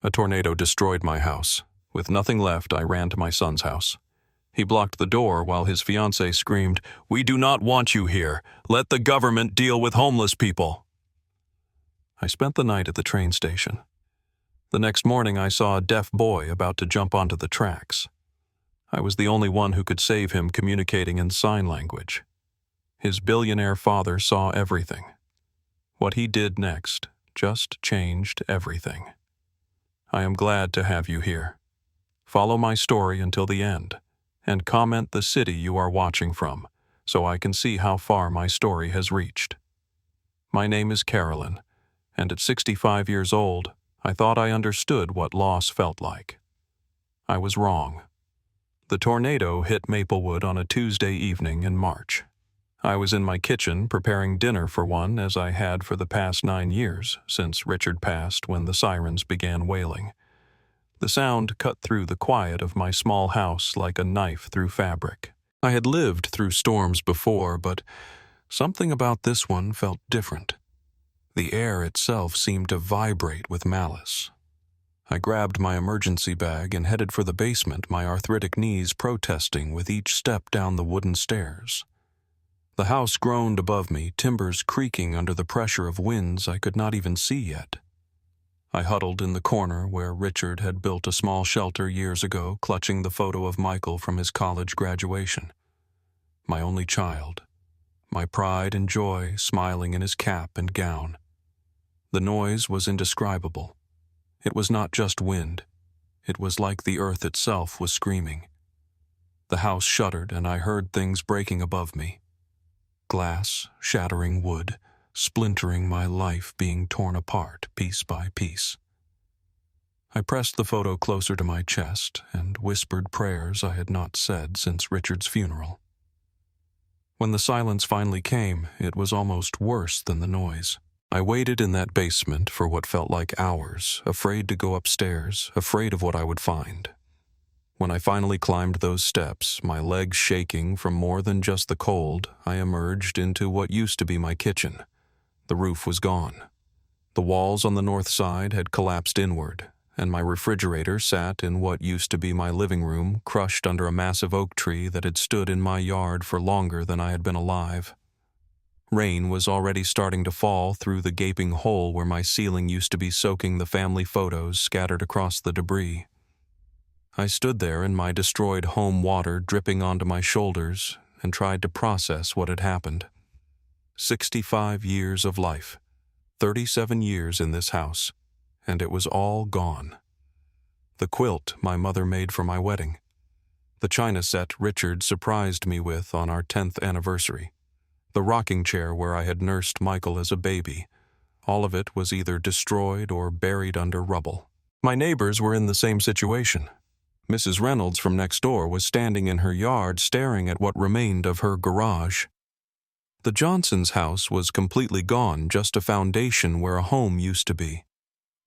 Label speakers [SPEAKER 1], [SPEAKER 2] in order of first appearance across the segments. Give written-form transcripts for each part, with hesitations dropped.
[SPEAKER 1] A tornado destroyed my house. With nothing left, I ran to my son's house. He blocked the door while his fiancée screamed, "We do not want you here. Let the government deal with homeless people." I spent the night at the train station. The next morning, I saw a deaf boy about to jump onto the tracks. I was the only one who could save him, communicating in sign language. His billionaire father saw everything. What he did next just changed everything. I am glad to have you here. Follow my story until the end, and comment the city you are watching from, so I can see how far my story has reached. My name is Carolyn, and at 65 years old, I thought I understood what loss felt like. I was wrong. The tornado hit Maplewood on a Tuesday evening in March. I was in my kitchen preparing dinner for one, as I had for the past 9 years, since Richard passed when the sirens began wailing. The sound cut through the quiet of my small house like a knife through fabric. I had lived through storms before, but something about this one felt different. The air itself seemed to vibrate with malice. I grabbed my emergency bag and headed for the basement, my arthritic knees protesting with each step down the wooden stairs. The house groaned above me, timbers creaking under the pressure of winds I could not even see yet. I huddled in the corner where Richard had built a small shelter years ago, clutching the photo of Michael from his college graduation. My only child, my pride and joy smiling in his cap and gown. The noise was indescribable. It was not just wind. It was like the earth itself was screaming. The house shuddered and I heard things breaking above me. Glass, shattering wood, splintering my life being torn apart piece by piece. I pressed the photo closer to my chest and whispered prayers I had not said since Richard's funeral. When the silence finally came, it was almost worse than the noise. I waited in that basement for what felt like hours, afraid to go upstairs, afraid of what I would find. When I finally climbed those steps, my legs shaking from more than just the cold, I emerged into what used to be my kitchen. The roof was gone. The walls on the north side had collapsed inward, and my refrigerator sat in what used to be my living room, crushed under a massive oak tree that had stood in my yard for longer than I had been alive. Rain was already starting to fall through the gaping hole where my ceiling used to be, soaking the family photos scattered across the debris. I stood there in my destroyed home water dripping onto my shoulders and tried to process what had happened. 65 years of life, 37 years in this house, and it was all gone. The quilt my mother made for my wedding. The china set Richard surprised me with on our 10th anniversary. The rocking chair where I had nursed Michael as a baby. All of it was either destroyed or buried under rubble. My neighbors were in the same situation. Mrs. Reynolds from next door was standing in her yard staring at what remained of her garage. The Johnsons' house was completely gone, just a foundation where a home used to be.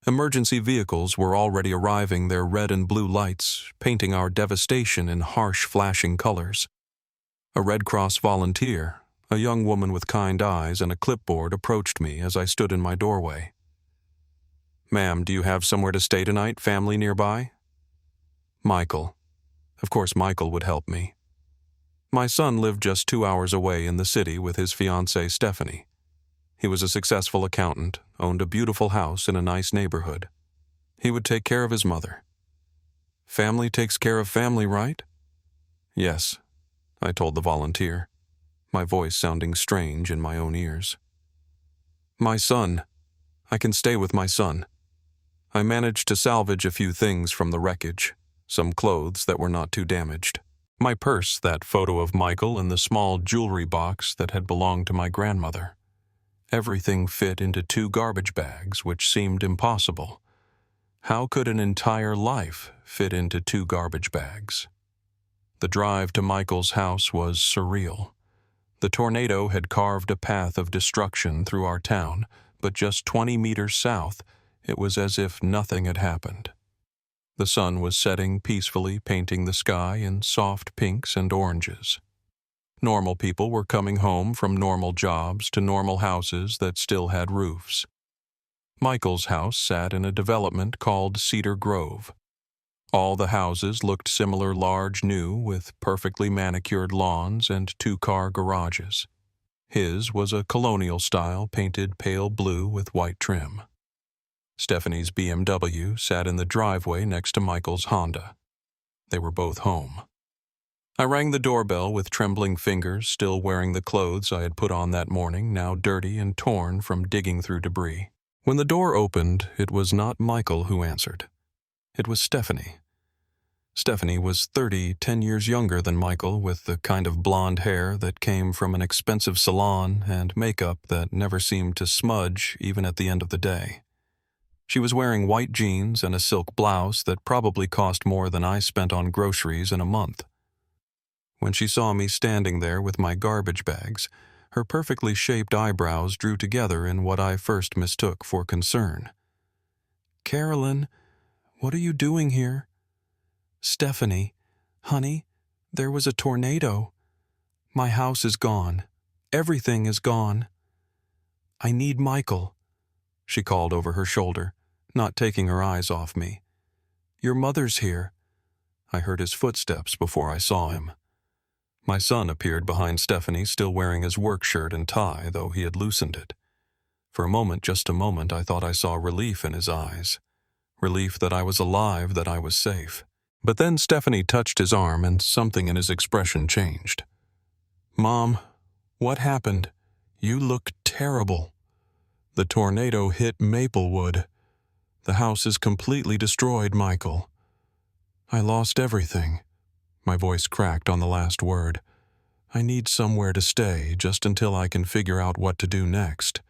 [SPEAKER 1] Emergency vehicles were already arriving, their red and blue lights painting our devastation in harsh, flashing colors. A Red Cross volunteer, a young woman with kind eyes and a clipboard, approached me as I stood in my doorway. "Ma'am, do you have somewhere to stay tonight, family nearby?" Michael. Of course Michael would help me. My son lived just 2 hours away in the city with his fiancée Stephanie. He was a successful accountant, owned a beautiful house in a nice neighborhood. He would take care of his mother. "Family takes care of family, right?" "Yes," I told the volunteer, my voice sounding strange in my own ears. "My son. I can stay with my son. I managed to salvage a few things from the wreckage. Some clothes that were not too damaged. My purse, that photo of Michael, and the small jewelry box that had belonged to my grandmother. Everything fit into 2 garbage bags, which seemed impossible. How could an entire life fit into 2 garbage bags? The drive to Michael's house was surreal. The tornado had carved a path of destruction through our town, but just 20 meters south, it was as if nothing had happened. The sun was setting peacefully, painting the sky in soft pinks and oranges. Normal people were coming home from normal jobs to normal houses that still had roofs. Michael's house sat in a development called Cedar Grove. All the houses looked similar, large, new, with perfectly manicured lawns and two-car garages. His was a colonial style, painted pale blue with white trim. Stephanie's BMW sat in the driveway next to Michael's Honda. They were both home. I rang the doorbell with trembling fingers, still wearing the clothes I had put on that morning, now dirty and torn from digging through debris. When the door opened, it was not Michael who answered. It was Stephanie. Stephanie was 10 years younger than Michael, with the kind of blonde hair that came from an expensive salon and makeup that never seemed to smudge even at the end of the day. She was wearing white jeans and a silk blouse that probably cost more than I spent on groceries in a month. When she saw me standing there with my garbage bags, her perfectly shaped eyebrows drew together in what I first mistook for concern. "Carolyn, what are you doing here?" "Stephanie, honey, there was a tornado. My house is gone. Everything is gone. I need Michael," she called over her shoulder, not taking her eyes off me. "Your mother's here." I heard his footsteps before I saw him. My son appeared behind Stephanie, still wearing his work shirt and tie, though he had loosened it. For a moment, just a moment, I thought I saw relief in his eyes. Relief that I was alive, that I was safe. But then Stephanie touched his arm and something in his expression changed. "Mom, what happened? You look terrible. The tornado hit Maplewood. The house is completely destroyed, Michael. I lost everything." My voice cracked on the last word. "I need somewhere to stay, just until I can figure out what to do next.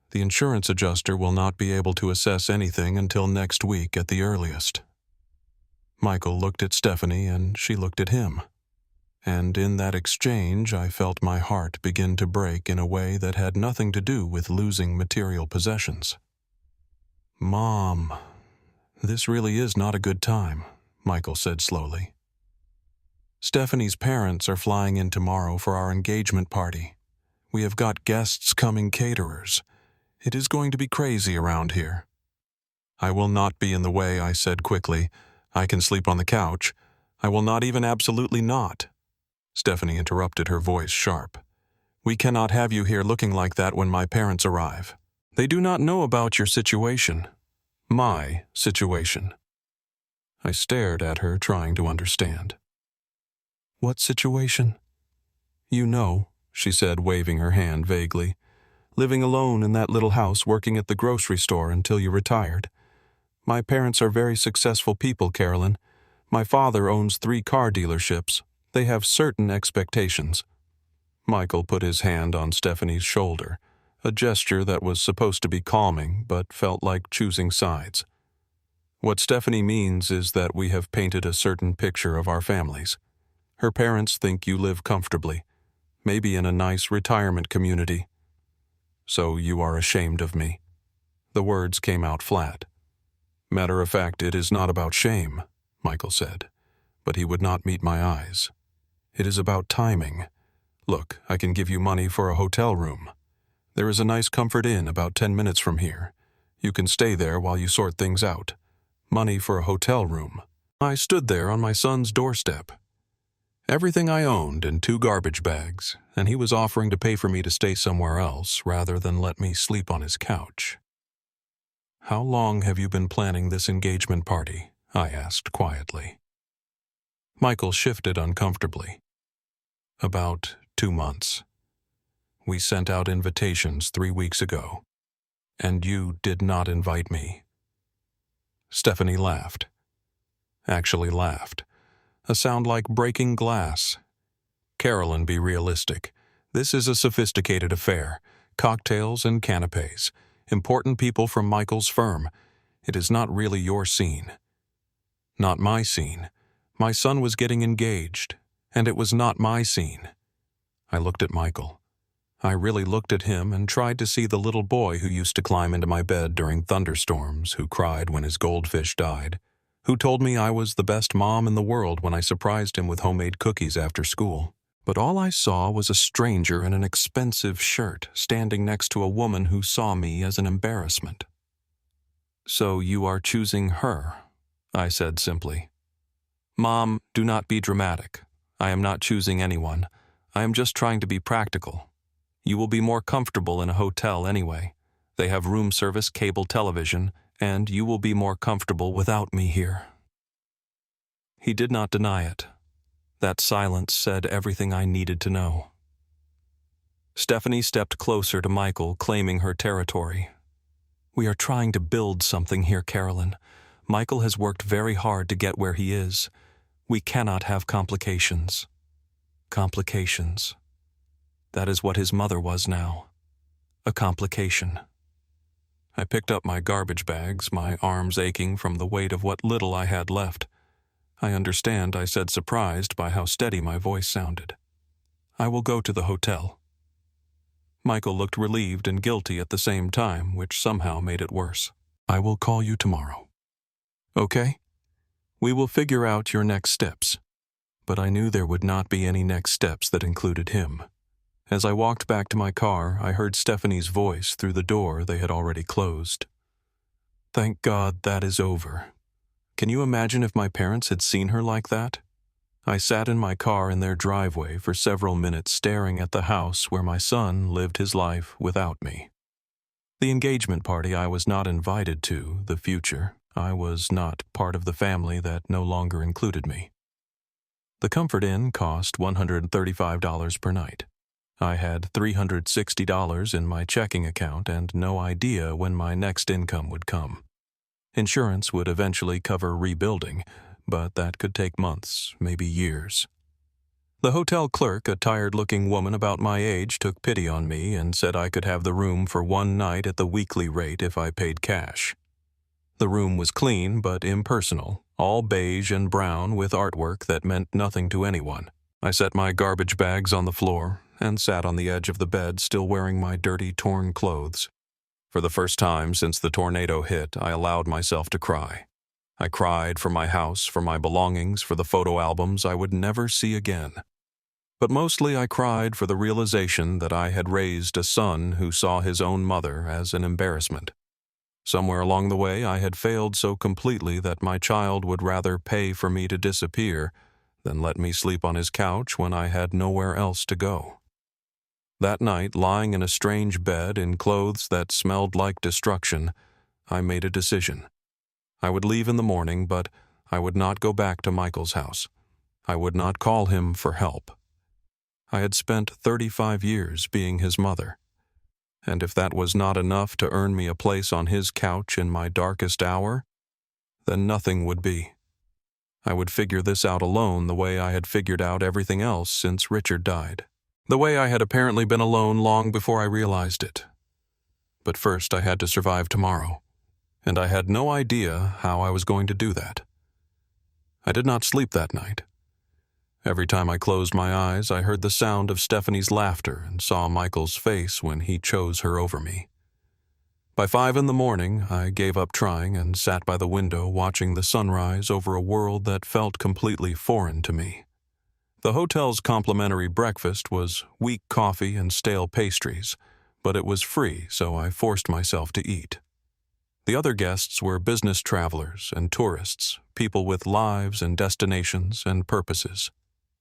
[SPEAKER 1] The insurance adjuster will not be able to assess anything until next week at the earliest." Michael looked at Stephanie and she looked at him. And in that exchange, I felt my heart begin to break in a way that had nothing to do with losing material possessions. "Mom, this really is not a good time," Michael said slowly. "Stephanie's parents are flying in tomorrow for our engagement party. We have got guests coming, caterers. It is going to be crazy around here." "I will not be in the way," I said quickly. "I can sleep on the couch. I will not, even absolutely not." Stephanie interrupted, her voice sharp. "We cannot have you here looking like that when my parents arrive. They do not know about your situation. My situation." I stared at her, trying to understand. "What situation?" "You know," she said, waving her hand vaguely. "Living alone in that little house, working at the grocery store until you retired. My parents are very successful people, Carolyn. My father owns 3 car dealerships. They have certain expectations." Michael put his hand on Stephanie's shoulder, a gesture that was supposed to be calming but felt like choosing sides. "What Stephanie means is that we have painted a certain picture of our families. Her parents think you live comfortably, maybe in a nice retirement community. So you are ashamed of me." The words came out flat. "Matter of fact, it is not about shame," Michael said, but he would not meet my eyes. "It is about timing. Look, I can give you money for a hotel room. There is a nice Comfort Inn about 10 minutes from here. You can stay there while you sort things out. Money for a hotel room." I stood there on my son's doorstep. Everything I owned in 2 garbage bags, and he was offering to pay for me to stay somewhere else rather than let me sleep on his couch. "How long have you been planning this engagement party?" I asked quietly. Michael shifted uncomfortably. "About 2 months. We sent out invitations 3 weeks ago, and you did not invite me." Stephanie laughed. Actually laughed. A sound like breaking glass. "Carolyn, be realistic. This is a sophisticated affair. Cocktails and canapes. Important people from Michael's firm. It is not really your scene." "Not my scene. My son was getting engaged, and it was not my scene." I looked at Michael. I really looked at him and tried to see the little boy who used to climb into my bed during thunderstorms, who cried when his goldfish died, who told me I was the best mom in the world when I surprised him with homemade cookies after school. But all I saw was a stranger in an expensive shirt standing next to a woman who saw me as an embarrassment. So you are choosing her, I said simply. Mom, do not be dramatic. I am not choosing anyone. I am just trying to be practical. You will be more comfortable in a hotel anyway. They have room service, cable television, and you will be more comfortable without me here. He did not deny it. That silence said everything I needed to know. Stephanie stepped closer to Michael, claiming her territory. We are trying to build something here, Carolyn. Michael has worked very hard to get where he is. We cannot have complications. Complications. That is what his mother was now. A complication. I picked up my garbage bags, my arms aching from the weight of what little I had left. I understand, I said, surprised by how steady my voice sounded. I will go to the hotel. Michael looked relieved and guilty at the same time, which somehow made it worse. I will call you tomorrow. Okay? We will figure out your next steps. But I knew there would not be any next steps that included him. As I walked back to my car, I heard Stephanie's voice through the door they had already closed. Thank God that is over. Can you imagine if my parents had seen her like that? I sat in my car in their driveway for several minutes staring at the house where my son lived his life without me. The engagement party I was not invited to, the future. I was not part of the family that no longer included me. The Comfort Inn cost $135 per night. I had $360 in my checking account and no idea when my next income would come. Insurance would eventually cover rebuilding, but that could take months, maybe years. The hotel clerk, a tired-looking woman about my age, took pity on me and said I could have the room for one night at the weekly rate if I paid cash. The room was clean but impersonal, all beige and brown with artwork that meant nothing to anyone. I set my garbage bags on the floor and sat on the edge of the bed, still wearing my dirty, torn clothes. For the first time since the tornado hit, I allowed myself to cry. I cried for my house, for my belongings, for the photo albums I would never see again. But mostly I cried for the realization that I had raised a son who saw his own mother as an embarrassment. Somewhere along the way I had failed so completely that my child would rather pay for me to disappear than let me sleep on his couch when I had nowhere else to go. That night, lying in a strange bed in clothes that smelled like destruction, I made a decision. I would leave in the morning, but I would not go back to Michael's house. I would not call him for help. I had spent 35 years being his mother, and if that was not enough to earn me a place on his couch in my darkest hour, then nothing would be. I would figure this out alone the way I had figured out everything else since Richard died. The way I had apparently been alone long before I realized it. But first I had to survive tomorrow, and I had no idea how I was going to do that. I did not sleep that night. Every time I closed my eyes, I heard the sound of Stephanie's laughter and saw Michael's face when he chose her over me. By 5 a.m, I gave up trying and sat by the window watching the sunrise over a world that felt completely foreign to me. The hotel's complimentary breakfast was weak coffee and stale pastries, but it was free, so I forced myself to eat. The other guests were business travelers and tourists, people with lives and destinations and purposes.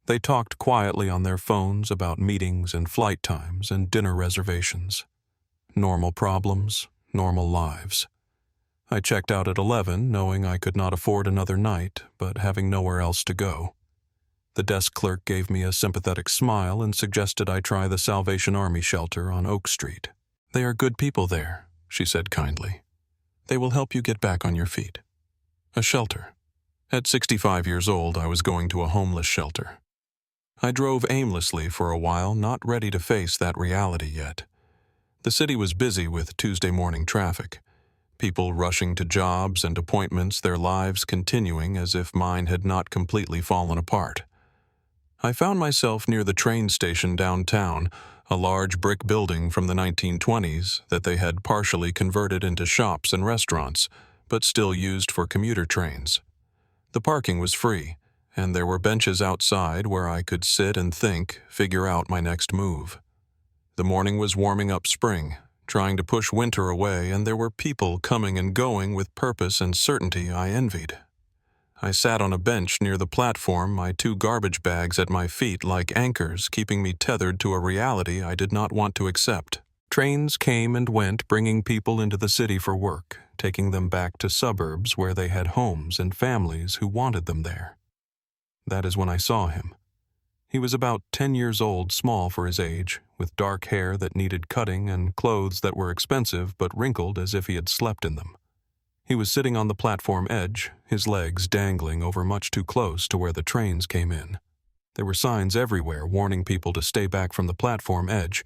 [SPEAKER 1] They talked quietly on their phones about meetings and flight times and dinner reservations. Normal problems, normal lives. I checked out at 11, knowing I could not afford another night, but having nowhere else to go. The desk clerk gave me a sympathetic smile and suggested I try the Salvation Army shelter on Oak Street. They are good people there, she said kindly. They will help you get back on your feet. A shelter. At 65 years old, I was going to a homeless shelter. I drove aimlessly for a while, not ready to face that reality yet. The city was busy with Tuesday morning traffic. People rushing to jobs and appointments, their lives continuing as if mine had not completely fallen apart. I found myself near the train station downtown, a large brick building from the 1920s that they had partially converted into shops and restaurants, but still used for commuter trains. The parking was free, and there were benches outside where I could sit and think, figure out my next move. The morning was warming up spring, trying to push winter away, and there were people coming and going with purpose and certainty I envied. I sat on a bench near the platform, my 2 garbage bags at my feet like anchors, keeping me tethered to a reality I did not want to accept. Trains came and went, bringing people into the city for work, taking them back to suburbs where they had homes and families who wanted them there. That is when I saw him. He was about 10 years old, small for his age, with dark hair that needed cutting and clothes that were expensive but wrinkled as if he had slept in them. He was sitting on the platform edge, his legs dangling over much too close to where the trains came in. There were signs everywhere warning people to stay back from the platform edge,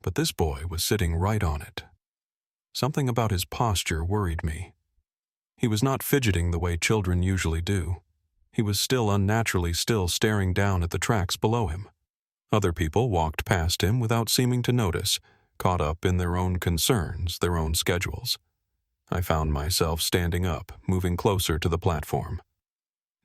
[SPEAKER 1] but this boy was sitting right on it. Something about his posture worried me. He was not fidgeting the way children usually do. He was still unnaturally still, staring down at the tracks below him. Other people walked past him without seeming to notice, caught up in their own concerns, their own schedules. I found myself standing up, moving closer to the platform.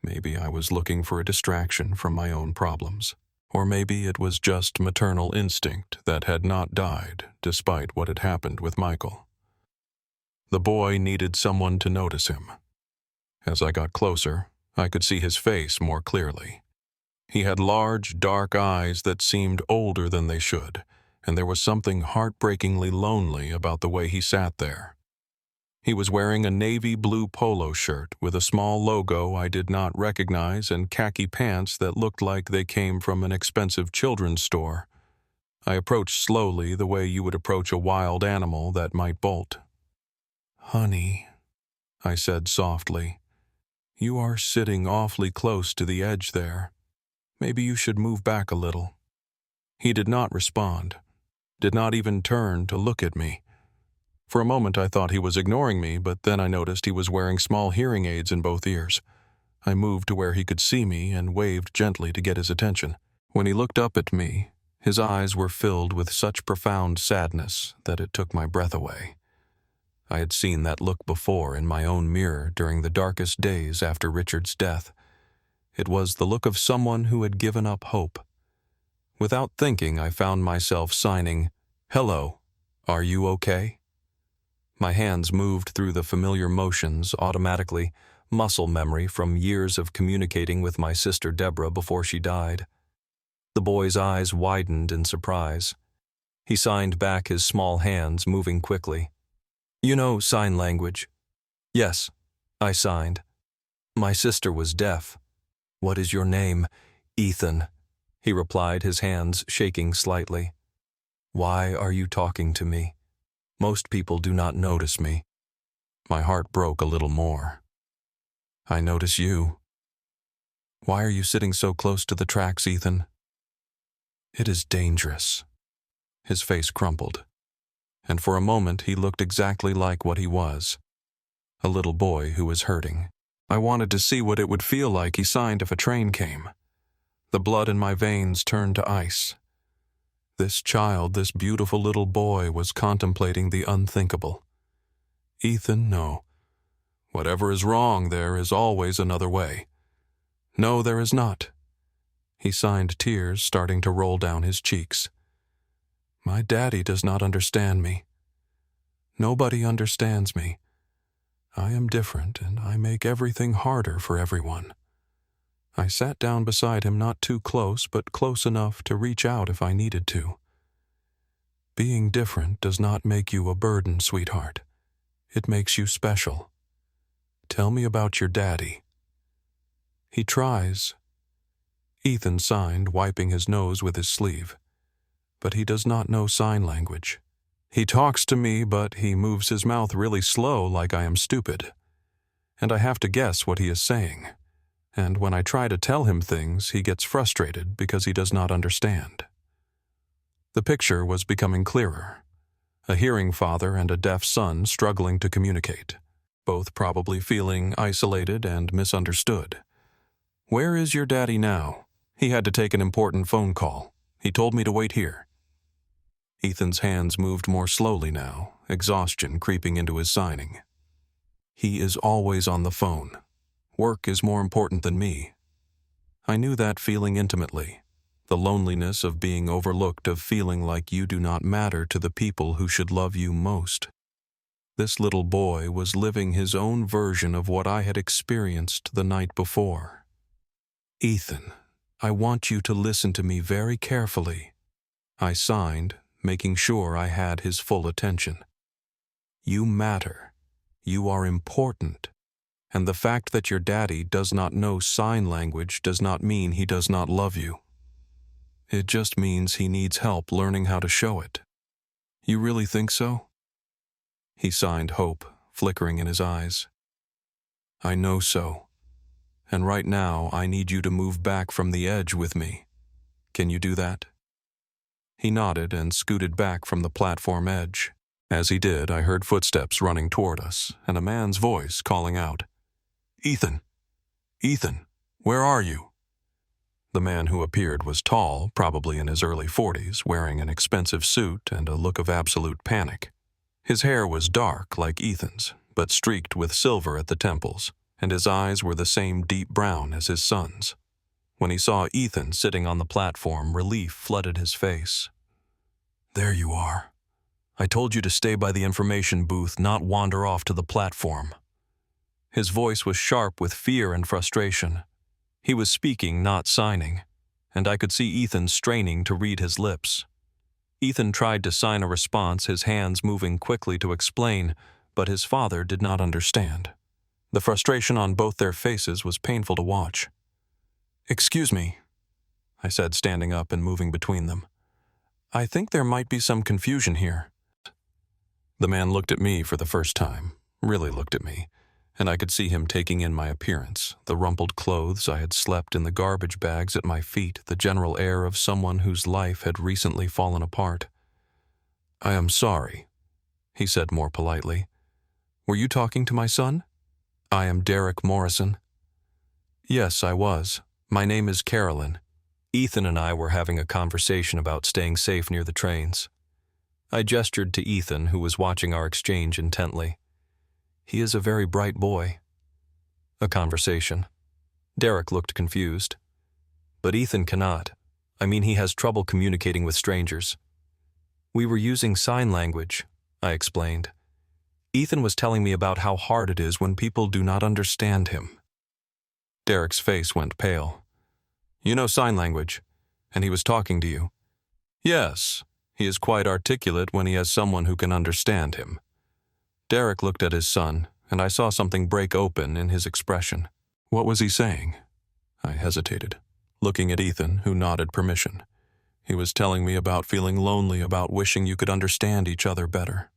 [SPEAKER 1] Maybe I was looking for a distraction from my own problems. Or maybe it was just maternal instinct that had not died, despite what had happened with Michael. The boy needed someone to notice him. As I got closer, I could see his face more clearly. He had large, dark eyes that seemed older than they should, and there was something heartbreakingly lonely about the way he sat there. He was wearing a navy blue polo shirt with a small logo I did not recognize and khaki pants that looked like they came from an expensive children's store. I approached slowly, the way you would approach a wild animal that might bolt. "Honey," I said softly, "you are sitting awfully close to the edge there. Maybe you should move back a little." He did not respond, did not even turn to look at me. For a moment I thought he was ignoring me, but then I noticed he was wearing small hearing aids in both ears. I moved to where he could see me and waved gently to get his attention. When he looked up at me, his eyes were filled with such profound sadness that it took my breath away. I had seen that look before in my own mirror during the darkest days after Richard's death. It was the look of someone who had given up hope. Without thinking, I found myself signing, "Hello, are you okay?" My hands moved through the familiar motions automatically, muscle memory from years of communicating with my sister Deborah before she died. The boy's eyes widened in surprise. He signed back his small hands, moving quickly. "You know sign language?" "Yes," I signed. "My sister was deaf." "What is your name?" "Ethan," he replied, his hands shaking slightly. "Why are you talking to me? Most people do not notice me." My heart broke a little more. "I notice you." "Why are you sitting so close to the tracks, Ethan?" "It is dangerous." His face crumpled, and for a moment he looked exactly like what he was, a little boy who was hurting. I wanted to see what it would feel like. He signed if a train came. The blood in my veins turned to ice. This child, this beautiful little boy, was contemplating the unthinkable. "Ethan, no. Whatever is wrong, there is always another way." "No, there is not." He signed, tears starting to roll down his cheeks. "My daddy does not understand me. Nobody understands me. I am different, and I make everything harder for everyone." I sat down beside him, not too close, but close enough to reach out if I needed to. "Being different does not make you a burden, sweetheart. It makes you special. Tell me about your daddy." "He tries." Ethan signed, wiping his nose with his sleeve. "But he does not know sign language. He talks to me, but he moves his mouth really slow, like I am stupid. And I have to guess what he is saying. And when I try to tell him things, he gets frustrated because he does not understand." The picture was becoming clearer. A hearing father and a deaf son struggling to communicate, both probably feeling isolated and misunderstood. "Where is your daddy now? He had to take an important phone call. He told me to wait here." Ethan's hands moved more slowly now, exhaustion creeping into his signing. "He is always on the phone. Work is more important than me." I knew that feeling intimately. The loneliness of being overlooked, of feeling like you do not matter to the people who should love you most. This little boy was living his own version of what I had experienced the night before. "Ethan, I want you to listen to me very carefully," I signed, making sure I had his full attention. "You matter. You are important. And the fact that your daddy does not know sign language does not mean he does not love you. It just means he needs help learning how to show it." "You really think so?" He signed, hope flickering in his eyes. "I know so. And right now I need you to move back from the edge with me. Can you do that?" He nodded and scooted back from the platform edge. As he did, I heard footsteps running toward us and a man's voice calling out, "Ethan! Ethan! Where are you?" The man who appeared was tall, probably in his early 40s, wearing an expensive suit and a look of absolute panic. His hair was dark like Ethan's, but streaked with silver at the temples, and his eyes were the same deep brown as his son's. When he saw Ethan sitting on the platform, relief flooded his face. "There you are. I told you to stay by the information booth, not wander off to the platform." His voice was sharp with fear and frustration. He was speaking, not signing, and I could see Ethan straining to read his lips. Ethan tried to sign a response, his hands moving quickly to explain, but his father did not understand. The frustration on both their faces was painful to watch. "Excuse me," I said, standing up and moving between them. "I think there might be some confusion here." The man looked at me for the first time, really looked at me, and I could see him taking in my appearance, the rumpled clothes I had slept in, the garbage bags at my feet, the general air of someone whose life had recently fallen apart. "I am sorry," he said more politely. "Were you talking to my son?" "I am Derek Morrison." "Yes, I was. My name is Carolyn. Ethan and I were having a conversation about staying safe near the trains." I gestured to Ethan, who was watching our exchange intently. "He is a very bright boy." A conversation. Derek looked confused. "But Ethan cannot. I mean, he has trouble communicating with strangers." "We were using sign language," I explained. "Ethan was telling me about how hard it is when people do not understand him." Derek's face went pale. "You know sign language, and he was talking to you?" "Yes, he is quite articulate when he has someone who can understand him." Derek looked at his son, and I saw something break open in his expression. "What was he saying?" I hesitated, looking at Ethan, who nodded permission. "He was telling me about feeling lonely, about wishing you could understand each other better."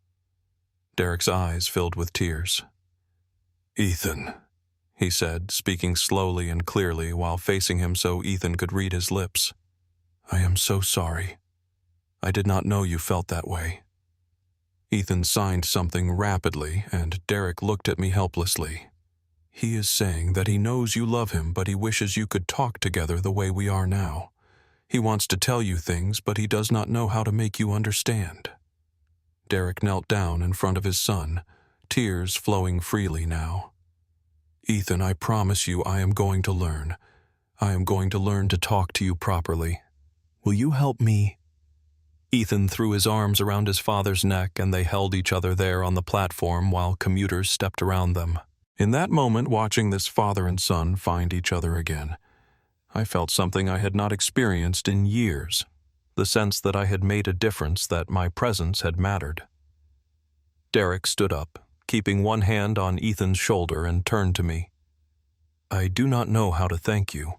[SPEAKER 1] Derek's eyes filled with tears. "Ethan," he said, speaking slowly and clearly while facing him so Ethan could read his lips. "I am so sorry. I did not know you felt that way." Ethan signed something rapidly, and Derek looked at me helplessly. "He is saying that he knows you love him, but he wishes you could talk together the way we are now. He wants to tell you things, but he does not know how to make you understand." Derek knelt down in front of his son, tears flowing freely now. "Ethan, I promise you I am going to learn. I am going to learn to talk to you properly. Will you help me?" Ethan threw his arms around his father's neck, and they held each other there on the platform while commuters stepped around them. In that moment, watching this father and son find each other again, I felt something I had not experienced in years, the sense that I had made a difference, that my presence had mattered. Derek stood up, keeping one hand on Ethan's shoulder, and turned to me. "I do not know how to thank you.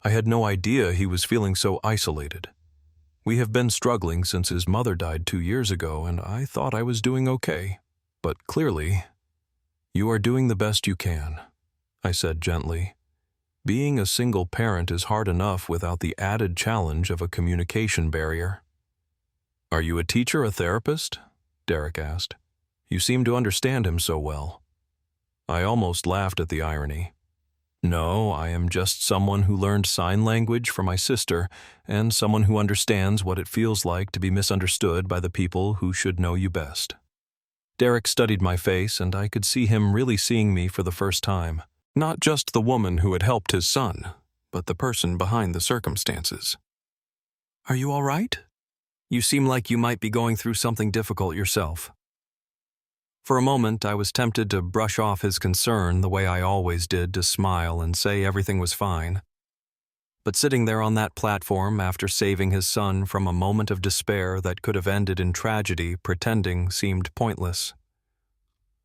[SPEAKER 1] I had no idea he was feeling so isolated. We have been struggling since his mother died 2 years ago, and I thought I was doing okay. But clearly, you are doing the best you can," I said gently. "Being a single parent is hard enough without the added challenge of a communication barrier." "Are you a teacher, a therapist?" Derek asked. "You seem to understand him so well." I almost laughed at the irony. "No, I am just someone who learned sign language for my sister, and someone who understands what it feels like to be misunderstood by the people who should know you best." Derek studied my face, and I could see him really seeing me for the first time. Not just the woman who had helped his son, but the person behind the circumstances. Are you all right? You seem like you might be going through something difficult yourself. For a moment, I was tempted to brush off his concern the way I always did, to smile and say everything was fine. But sitting there on that platform after saving his son from a moment of despair that could have ended in tragedy, pretending seemed pointless.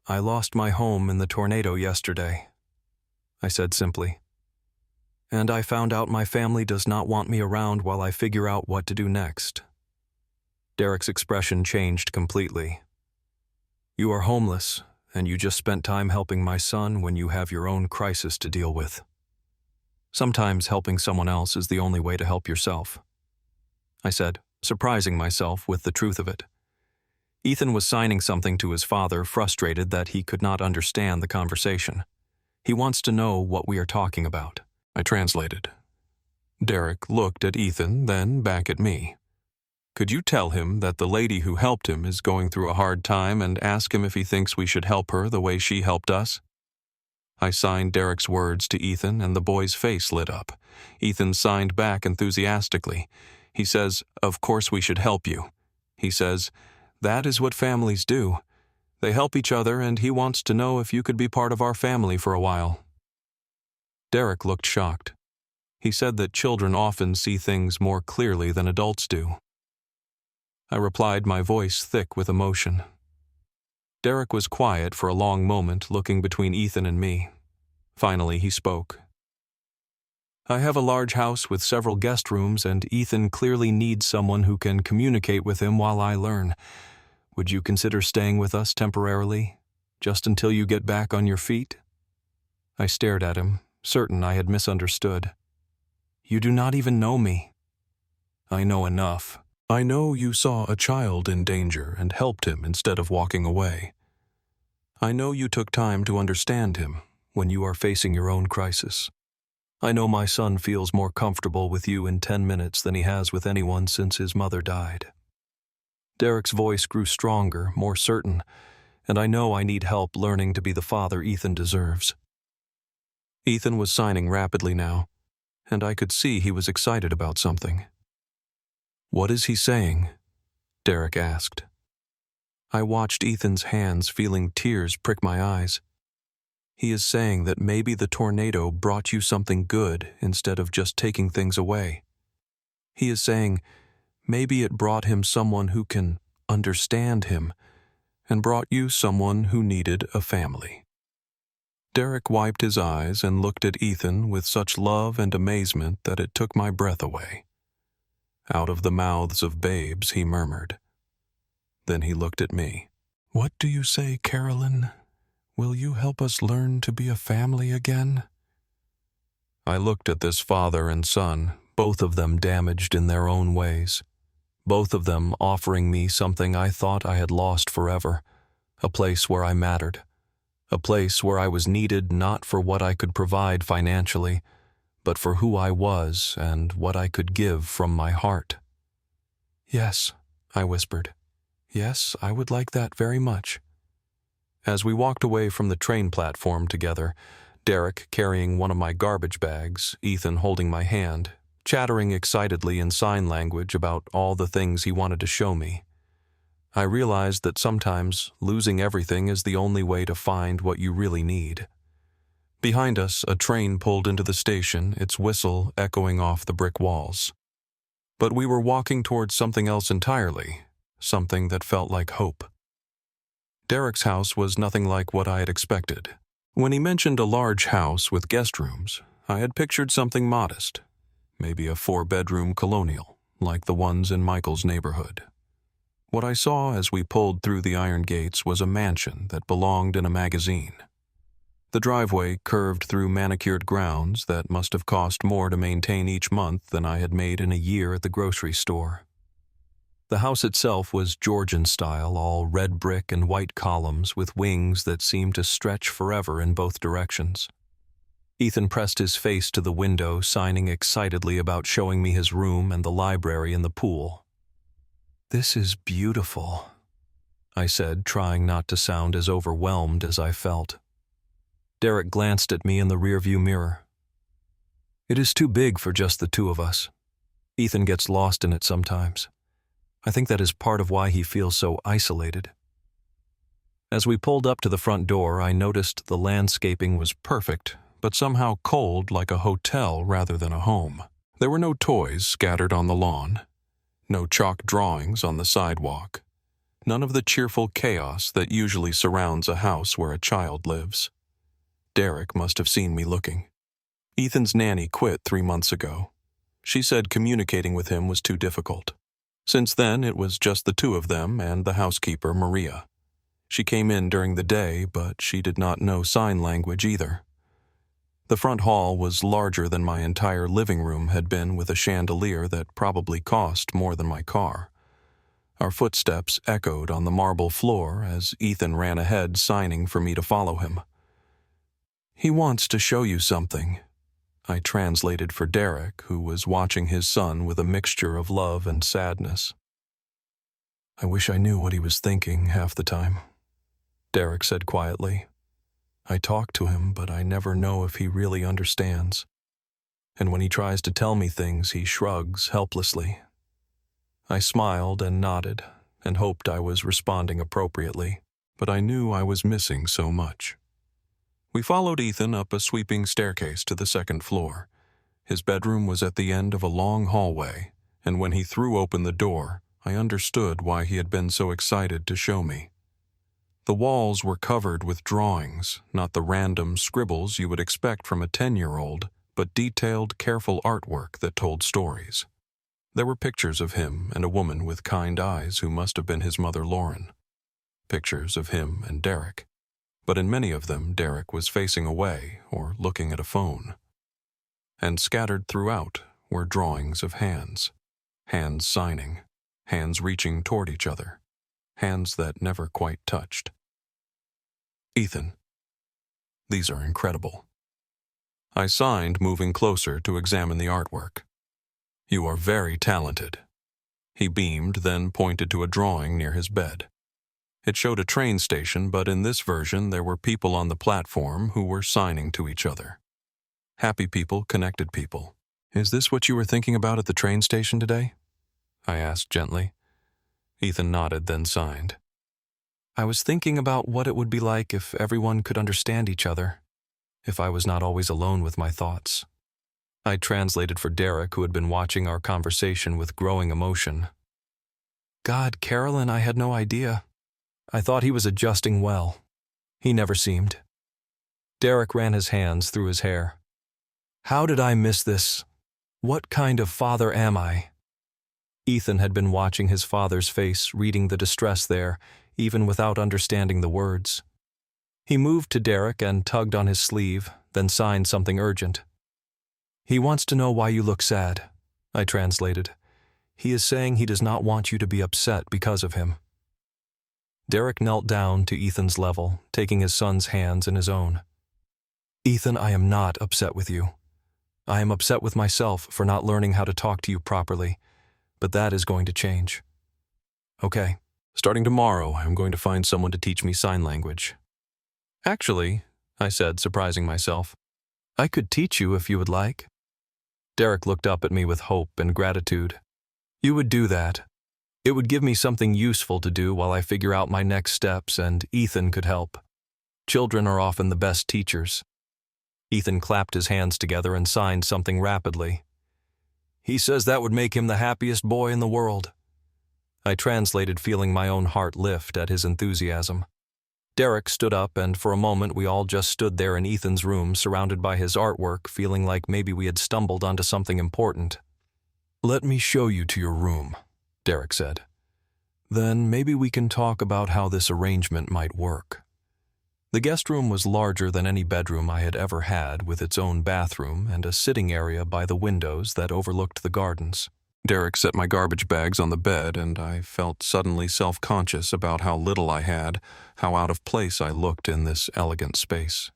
[SPEAKER 1] I lost my home in the tornado yesterday, I said simply. And I found out my family does not want me around while I figure out what to do next. Derek's expression changed completely. You are homeless, and you just spent time helping my son when you have your own crisis to deal with. Sometimes helping someone else is the only way to help yourself, I said, surprising myself with the truth of it. Ethan was signing something to his father, frustrated that he could not understand the conversation. He wants to know what we are talking about, I translated. Derek looked at Ethan, then back at me. Could you tell him that the lady who helped him is going through a hard time and ask him if he thinks we should help her the way she helped us? I signed Derek's words to Ethan, and the boy's face lit up. Ethan signed back enthusiastically. He says, "Of course we should help you." He says, "That is what families do. They help each other, and he wants to know if you could be part of our family for a while." Derek looked shocked. He said that children often see things more clearly than adults do. I replied, my voice thick with emotion. Derek was quiet for a long moment, looking between Ethan and me. Finally, he spoke. I have a large house with several guest rooms, and Ethan clearly needs someone who can communicate with him while I learn. Would you consider staying with us temporarily, just until you get back on your feet? I stared at him, certain I had misunderstood. You do not even know me. I know enough. I know you saw a child in danger and helped him instead of walking away. I know you took time to understand him when you are facing your own crisis. I know my son feels more comfortable with you in 10 minutes than he has with anyone since his mother died. Derek's voice grew stronger, more certain, and I know I need help learning to be the father Ethan deserves. Ethan was signing rapidly now, and I could see he was excited about something. What is he saying? Derek asked. I watched Ethan's hands, feeling tears prick my eyes. He is saying that maybe the tornado brought you something good instead of just taking things away. He is saying maybe it brought him someone who can understand him and brought you someone who needed a family. Derek wiped his eyes and looked at Ethan with such love and amazement that it took my breath away. Out of the mouths of babes, he murmured. Then he looked at me. What do you say, Carolyn? Will you help us learn to be a family again? I looked at this father and son, both of them damaged in their own ways, both of them offering me something I thought I had lost forever, a place where I mattered, a place where I was needed not for what I could provide financially, but for who I was and what I could give from my heart. Yes, I whispered. Yes, I would like that very much. As we walked away from the train platform together, Derek carrying one of my garbage bags, Ethan holding my hand, chattering excitedly in sign language about all the things he wanted to show me, I realized that sometimes losing everything is the only way to find what you really need. Behind us, a train pulled into the station, its whistle echoing off the brick walls. But we were walking towards something else entirely, something that felt like hope. Derek's house was nothing like what I had expected. When he mentioned a large house with guest rooms, I had pictured something modest, maybe a 4-bedroom colonial, like the ones in Michael's neighborhood. What I saw as we pulled through the iron gates was a mansion that belonged in a magazine. The driveway curved through manicured grounds that must have cost more to maintain each month than I had made in a year at the grocery store. The house itself was Georgian style, all red brick and white columns with wings that seemed to stretch forever in both directions. Ethan pressed his face to the window, signing excitedly about showing me his room and the library and the pool. "This is beautiful," I said, trying not to sound as overwhelmed as I felt. Derek glanced at me in the rearview mirror. "It is too big for just the two of us. Ethan gets lost in it sometimes. I think that is part of why he feels so isolated. As we pulled up to the front door, I noticed the landscaping was perfect, but somehow cold like a hotel rather than a home. There were no toys scattered on the lawn, no chalk drawings on the sidewalk, none of the cheerful chaos that usually surrounds a house where a child lives. Derek must have seen me looking. Ethan's nanny quit 3 months ago. She said communicating with him was too difficult. Since then, it was just the two of them and the housekeeper, Maria. She came in during the day, but she did not know sign language either. The front hall was larger than my entire living room had been, with a chandelier that probably cost more than my car. Our footsteps echoed on the marble floor as Ethan ran ahead, signing for me to follow him. "He wants to show you something," I translated for Derek, who was watching his son with a mixture of love and sadness. "I wish I knew what he was thinking half the time," Derek said quietly. "I talk to him, but I never know if he really understands. And when he tries to tell me things, he shrugs helplessly." I smiled and nodded and hoped I was responding appropriately, but I knew I was missing so much. We followed Ethan up a sweeping staircase to the second floor. His bedroom was at the end of a long hallway, and when he threw open the door, I understood why he had been so excited to show me. The walls were covered with drawings, not the random scribbles you would expect from a 10-year-old, but detailed, careful artwork that told stories. There were pictures of him and a woman with kind eyes who must have been his mother Lauren. Pictures of him and Derek, but in many of them Derek was facing away or looking at a phone. And scattered throughout were drawings of hands signing, hands reaching toward each other, hands that never quite touched. "Ethan, these are incredible." I signed, moving closer to examine the artwork. "You are very talented." He beamed, then pointed to a drawing near his bed. It showed a train station, but in this version there were people on the platform who were signing to each other. Happy people, connected people. "Is this what you were thinking about at the train station today?" I asked gently. Ethan nodded, then signed. "I was thinking about what it would be like if everyone could understand each other, if I was not always alone with my thoughts." I translated for Derek, who had been watching our conversation with growing emotion. "God, Carolyn, I had no idea. I thought he was adjusting well. He never seemed." Derek ran his hands through his hair. "How did I miss this? What kind of father am I?" Ethan had been watching his father's face, reading the distress there, even without understanding the words. He moved to Derek and tugged on his sleeve, then signed something urgent. "He wants to know why you look sad," I translated. "He is saying he does not want you to be upset because of him." Derek knelt down to Ethan's level, taking his son's hands in his own. "Ethan, I am not upset with you. I am upset with myself for not learning how to talk to you properly, but that is going to change. Okay, starting tomorrow, I'm going to find someone to teach me sign language." "Actually," I said, surprising myself, "I could teach you if you would like." Derek looked up at me with hope and gratitude. "You would do that. It would give me something useful to do while I figure out my next steps, and Ethan could help. Children are often the best teachers." Ethan clapped his hands together and signed something rapidly. "He says that would make him the happiest boy in the world." I translated, feeling my own heart lift at his enthusiasm. Derek stood up, and for a moment we all just stood there in Ethan's room, surrounded by his artwork, feeling like maybe we had stumbled onto something important. "Let me show you to your room," Derek said. "Then maybe we can talk about how this arrangement might work." The guest room was larger than any bedroom I had ever had, with its own bathroom and a sitting area by the windows that overlooked the gardens. Derek set my garbage bags on the bed, and I felt suddenly self-conscious about how little I had, how out of place I looked in this elegant space.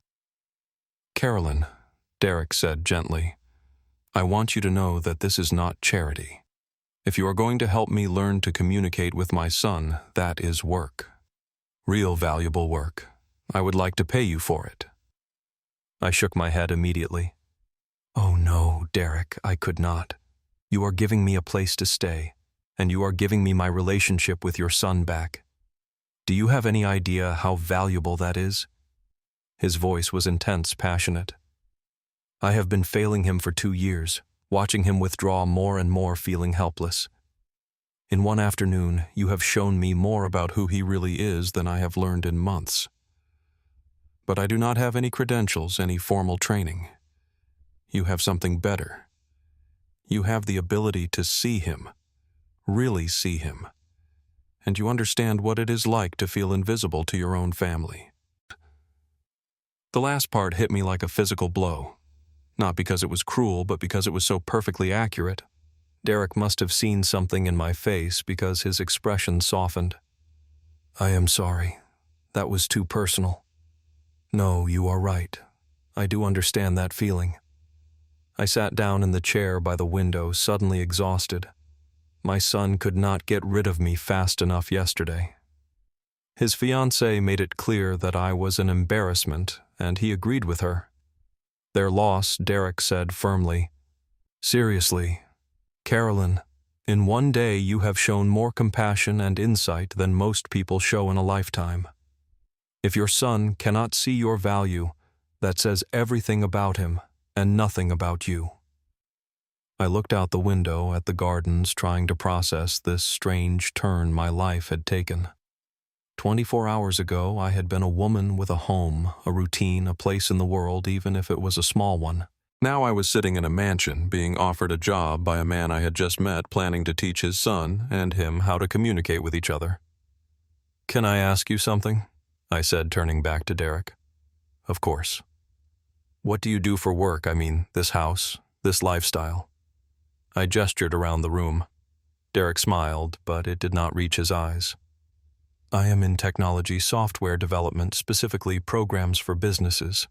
[SPEAKER 1] "Carolyn," Derek said gently, "I want you to know that this is not charity. If you are going to help me learn to communicate with my son, that is work. Real valuable work. I would like to pay you for it." I shook my head immediately. "Oh no, Derek, I could not. You are giving me a place to stay, and you are giving me my relationship with your son back. Do you have any idea how valuable that is?" His voice was intense, passionate. "I have been failing him for 2 years, watching him withdraw more and more, feeling helpless. In one afternoon, you have shown me more about who he really is than I have learned in months. But I do not have any credentials, any formal training. You have something better. You have the ability to see him, really see him, and you understand what it is like to feel invisible to your own family." The last part hit me like a physical blow, not because it was cruel, but because it was so perfectly accurate. Derek must have seen something in my face because his expression softened. "I am sorry. That was too personal. No, you are right. I do understand that feeling." I sat down in the chair by the window, suddenly exhausted. My son could not get rid of me fast enough yesterday. His fiancée made it clear that I was an embarrassment, and he agreed with her. Their loss, Derek said firmly. "Seriously, Carolyn, in one day you have shown more compassion and insight than most people show in a lifetime. If your son cannot see your value, that says everything about him and nothing about you." I looked out the window at the gardens, trying to process this strange turn my life had taken. 24 hours ago, I had been a woman with a home, a routine, a place in the world, even if it was a small one. Now I was sitting in a mansion, being offered a job by a man I had just met, planning to teach his son and him how to communicate with each other. "Can I ask you something?" I said, turning back to Derek. "Of course." "What do you do for work? I mean, this house, this lifestyle?" I gestured around the room. Derek smiled, but it did not reach his eyes. "I am in technology software development, specifically programs for businesses.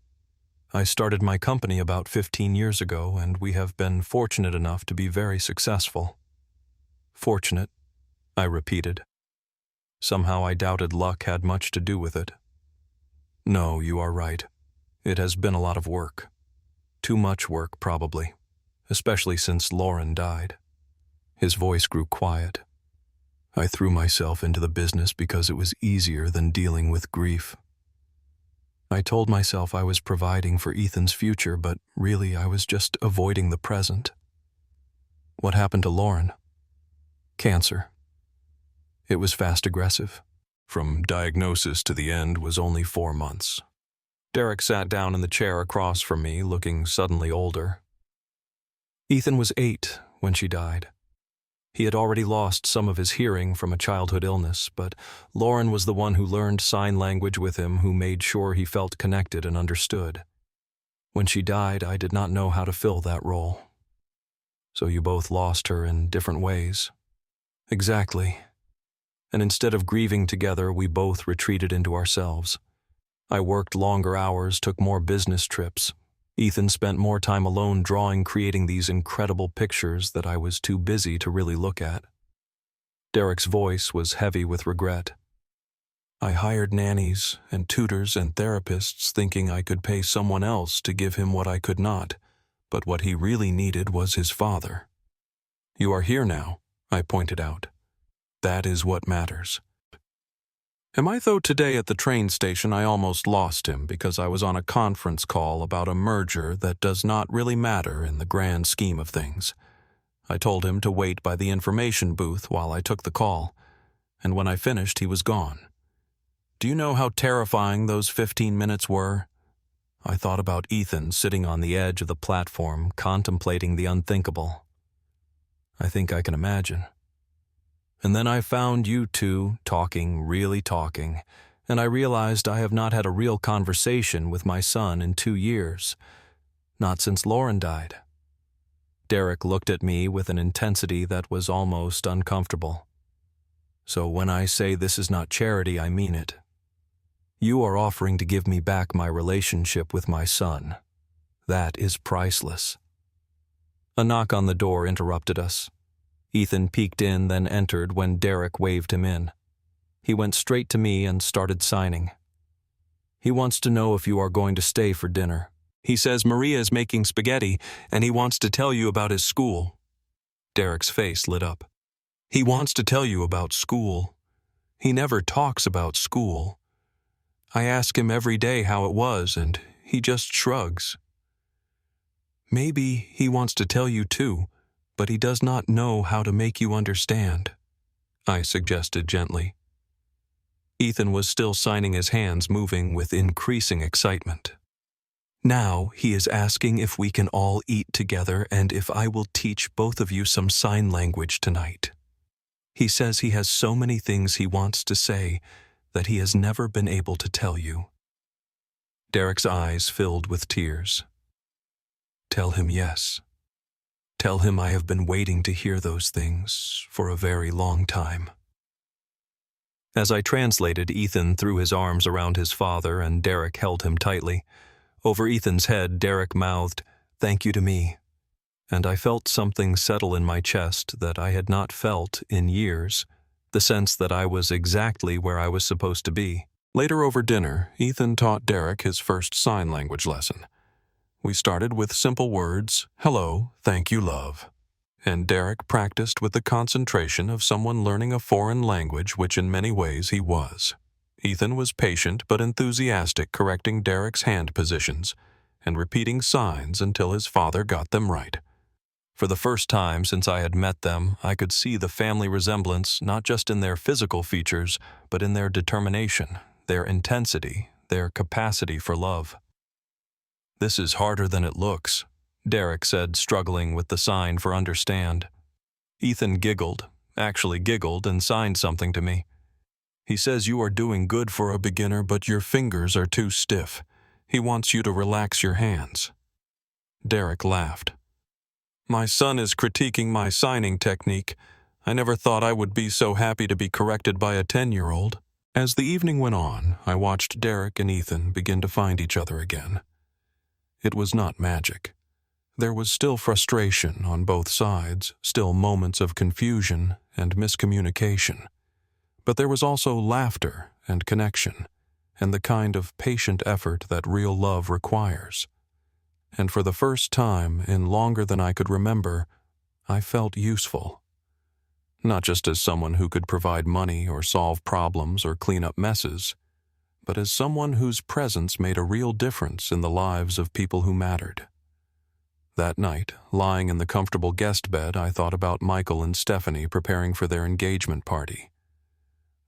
[SPEAKER 1] I started my company about 15 years ago, and we have been fortunate enough to be very successful." "Fortunate," I repeated. Somehow I doubted luck had much to do with it. "No, you are right. It has been a lot of work. Too much work, probably, especially since Lauren died." His voice grew quiet. "I threw myself into the business because it was easier than dealing with grief. I told myself I was providing for Ethan's future, but really I was just avoiding the present." "What happened to Lauren?" "Cancer. It was fast aggressive. From diagnosis to the end was only 4 months." Derek sat down in the chair across from me, looking suddenly older. "Ethan was 8 when she died. He had already lost some of his hearing from a childhood illness, but Lauren was the one who learned sign language with him, who made sure he felt connected and understood. When she died, I did not know how to fill that role." "So you both lost her in different ways?" "Exactly. And instead of grieving together, we both retreated into ourselves. I worked longer hours, took more business trips. Ethan spent more time alone drawing, creating these incredible pictures that I was too busy to really look at." Derek's voice was heavy with regret. "I hired nannies and tutors and therapists thinking I could pay someone else to give him what I could not, but what he really needed was his father. You are here now," I pointed out. "That is what matters." Am I though today at the train station I almost lost him because I was on a conference call about a merger that does not really matter in the grand scheme of things. I told him to wait by the information booth while I took the call, and when I finished he was gone. Do you know how terrifying those 15 minutes were? I thought about Ethan sitting on the edge of the platform, contemplating the unthinkable. I think I can imagine. And then I found you two talking, really talking, and I realized I have not had a real conversation with my son in 2 years. Not since Lauren died. Derek looked at me with an intensity that was almost uncomfortable. So when I say this is not charity, I mean it. You are offering to give me back my relationship with my son. That is priceless. A knock on the door interrupted us. Ethan peeked in, then entered when Derek waved him in. He went straight to me and started signing. He wants to know if you are going to stay for dinner. He says Maria is making spaghetti, and he wants to tell you about his school. Derek's face lit up. He wants to tell you about school. He never talks about school. I ask him every day how it was, and he just shrugs. Maybe he wants to tell you too, but he does not know how to make you understand, I suggested gently. Ethan was still signing his hands, moving with increasing excitement. Now he is asking if we can all eat together and if I will teach both of you some sign language tonight. He says he has so many things he wants to say that he has never been able to tell you. Derek's eyes filled with tears. Tell him yes. Tell him I have been waiting to hear those things for a very long time. As I translated, Ethan threw his arms around his father and Derek held him tightly. Over Ethan's head, Derek mouthed, "Thank you to me." And I felt something settle in my chest that I had not felt in years, the sense that I was exactly where I was supposed to be. Later over dinner, Ethan taught Derek his first sign language lesson. We started with simple words, "Hello, thank you, love." And Derek practiced with the concentration of someone learning a foreign language, which in many ways he was. Ethan was patient but enthusiastic, correcting Derek's hand positions and repeating signs until his father got them right. For the first time since I had met them, I could see the family resemblance not just in their physical features, but in their determination, their intensity, their capacity for love. "This is harder than it looks," Derek said, struggling with the sign for understand. Ethan actually giggled, and signed something to me. "He says you are doing good for a beginner, but your fingers are too stiff. He wants you to relax your hands." Derek laughed. "My son is critiquing my signing technique. I never thought I would be so happy to be corrected by a 10-year-old. As the evening went on, I watched Derek and Ethan begin to find each other again. It was not magic. There was still frustration on both sides, still moments of confusion and miscommunication. But there was also laughter and connection, and the kind of patient effort that real love requires. And for the first time in longer than I could remember, I felt useful. Not just as someone who could provide money or solve problems or clean up messes, but as someone whose presence made a real difference in the lives of people who mattered. That night, lying in the comfortable guest bed, I thought about Michael and Stephanie preparing for their engagement party.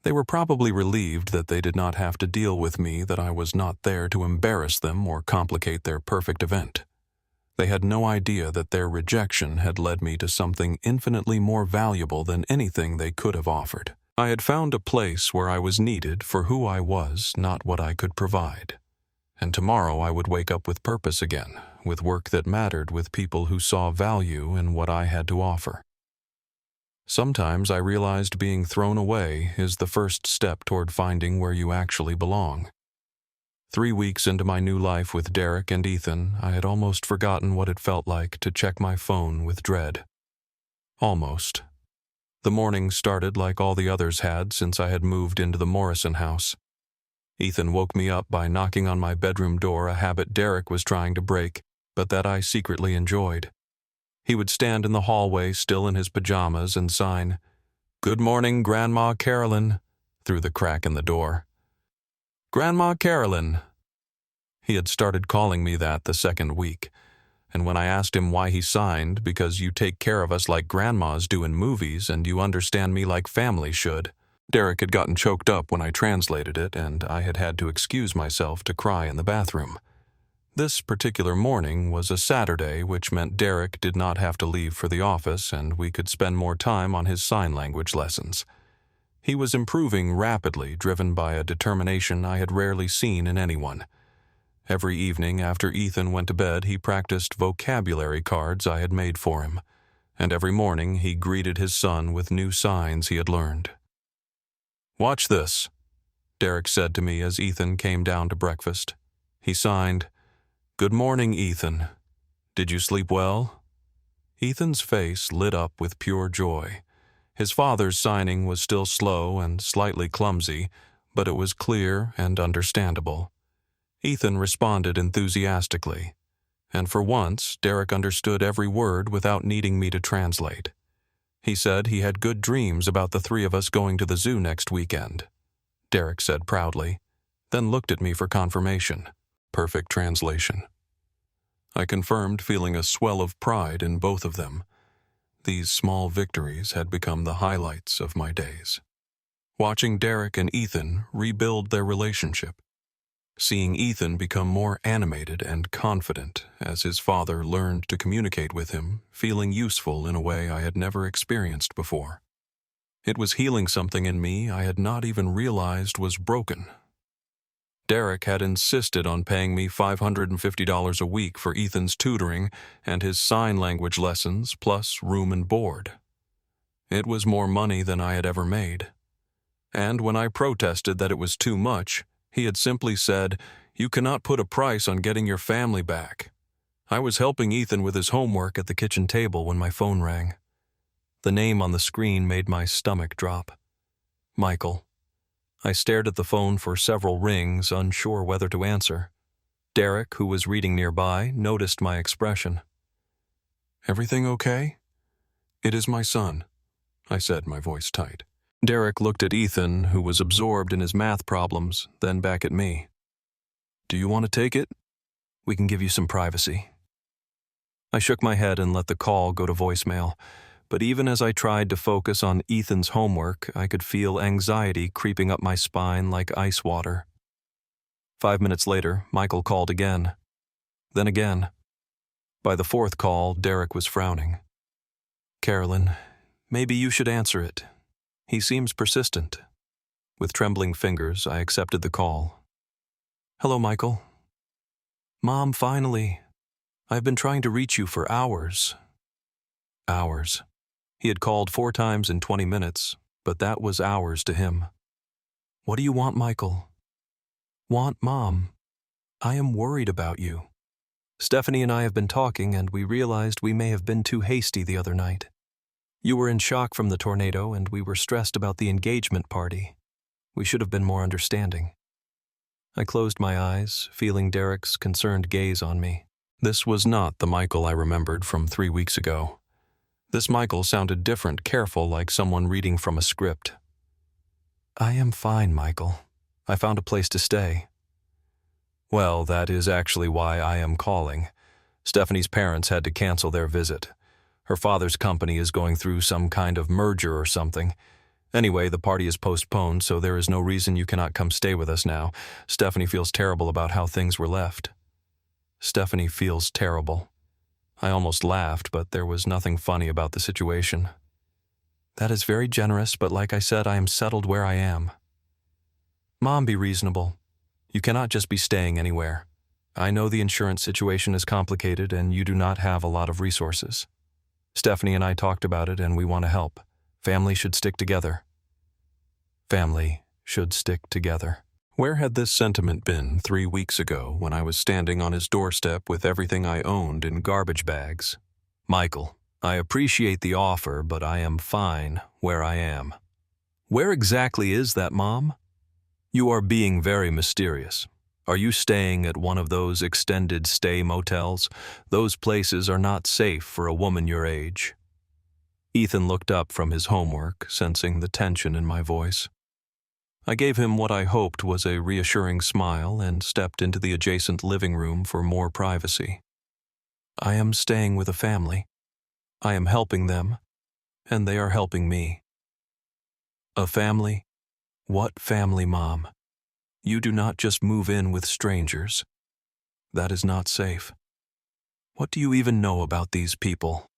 [SPEAKER 1] They were probably relieved that they did not have to deal with me, that I was not there to embarrass them or complicate their perfect event. They had no idea that their rejection had led me to something infinitely more valuable than anything they could have offered. I had found a place where I was needed for who I was, not what I could provide. And tomorrow I would wake up with purpose again, with work that mattered, with people who saw value in what I had to offer. Sometimes I realized being thrown away is the first step toward finding where you actually belong. 3 weeks into my new life with Derek and Ethan, I had almost forgotten what it felt like to check my phone with dread. Almost. The morning started like all the others had since I had moved into the Morrison house. Ethan woke me up by knocking on my bedroom door, a habit Derek was trying to break, but that I secretly enjoyed. He would stand in the hallway, still in his pajamas, and sign, "Good morning, Grandma Carolyn," through the crack in the door. "Grandma Carolyn." He had started calling me that the second week, and when I asked him why he signed, "Because you take care of us like grandmas do in movies, and you understand me like family should." Derek had gotten choked up when I translated it, and I had had to excuse myself to cry in the bathroom. This particular morning was a Saturday, which meant Derek did not have to leave for the office, and we could spend more time on his sign language lessons. He was improving rapidly, driven by a determination I had rarely seen in anyone. Every evening after Ethan went to bed, he practiced vocabulary cards I had made for him, and every morning he greeted his son with new signs he had learned. "Watch this," Derek said to me as Ethan came down to breakfast. He signed, "Good morning, Ethan. Did you sleep well?" Ethan's face lit up with pure joy. His father's signing was still slow and slightly clumsy, but it was clear and understandable. Ethan responded enthusiastically, and for once Derek understood every word without needing me to translate. He said he had good dreams about the three of us going to the zoo next weekend, Derek said proudly, then looked at me for confirmation. Perfect translation. I confirmed, feeling a swell of pride in both of them. These small victories had become the highlights of my days. Watching Derek and Ethan rebuild their relationship. Seeing Ethan become more animated and confident as his father learned to communicate with him, feeling useful in a way I had never experienced before. It was healing something in me I had not even realized was broken. Derek had insisted on paying me $550 a week for Ethan's tutoring and his sign language lessons, plus room and board. It was more money than I had ever made. And when I protested that it was too much, he had simply said, "You cannot put a price on getting your family back." I was helping Ethan with his homework at the kitchen table when my phone rang. The name on the screen made my stomach drop. Michael. I stared at the phone for several rings, unsure whether to answer. Derek, who was reading nearby, noticed my expression. "Everything okay?" "It is my son," I said, my voice tight. Derek looked at Ethan, who was absorbed in his math problems, then back at me. "Do you want to take it? We can give you some privacy." I shook my head and let the call go to voicemail. But even as I tried to focus on Ethan's homework, I could feel anxiety creeping up my spine like ice water. 5 minutes later, Michael called again. Then again. By the fourth call, Derek was frowning. "Carolyn, maybe you should answer it. He seems persistent." With trembling fingers, I accepted the call. "Hello, Michael." "Mom, finally. I've been trying to reach you for hours." Hours. He had called 4 times in 20 minutes, but that was hours to him. "What do you want, Michael?" "Want Mom. I am worried about you. Stephanie and I have been talking, and we realized we may have been too hasty the other night. You were in shock from the tornado, and we were stressed about the engagement party. We should have been more understanding." I closed my eyes, feeling Derek's concerned gaze on me. This was not the Michael I remembered from 3 weeks ago. This Michael sounded different, careful, like someone reading from a script. "I am fine, Michael. I found a place to stay." "Well, that is actually why I am calling. Stephanie's parents had to cancel their visit. Her father's company is going through some kind of merger or something. Anyway, the party is postponed, so there is no reason you cannot come stay with us now. Stephanie feels terrible about how things were left." Stephanie feels terrible. I almost laughed, but there was nothing funny about the situation. "That is very generous, but like I said, I am settled where I am." "Mom, be reasonable. You cannot just be staying anywhere. I know the insurance situation is complicated and you do not have a lot of resources. Stephanie and I talked about it and we want to help. Family should stick together." Family should stick together. Where had this sentiment been 3 weeks ago when I was standing on his doorstep with everything I owned in garbage bags? "Michael, I appreciate the offer, but I am fine where I am." "Where exactly is that, Mom?" "You are being very mysterious. Are you staying at one of those extended stay motels? Those places are not safe for a woman your age." Ethan looked up from his homework, sensing the tension in my voice. I gave him what I hoped was a reassuring smile and stepped into the adjacent living room for more privacy. "I am staying with a family. I am helping them, and they are helping me." "A family? What family, Mom? You do not just move in with strangers. That is not safe. What do you even know about these people?"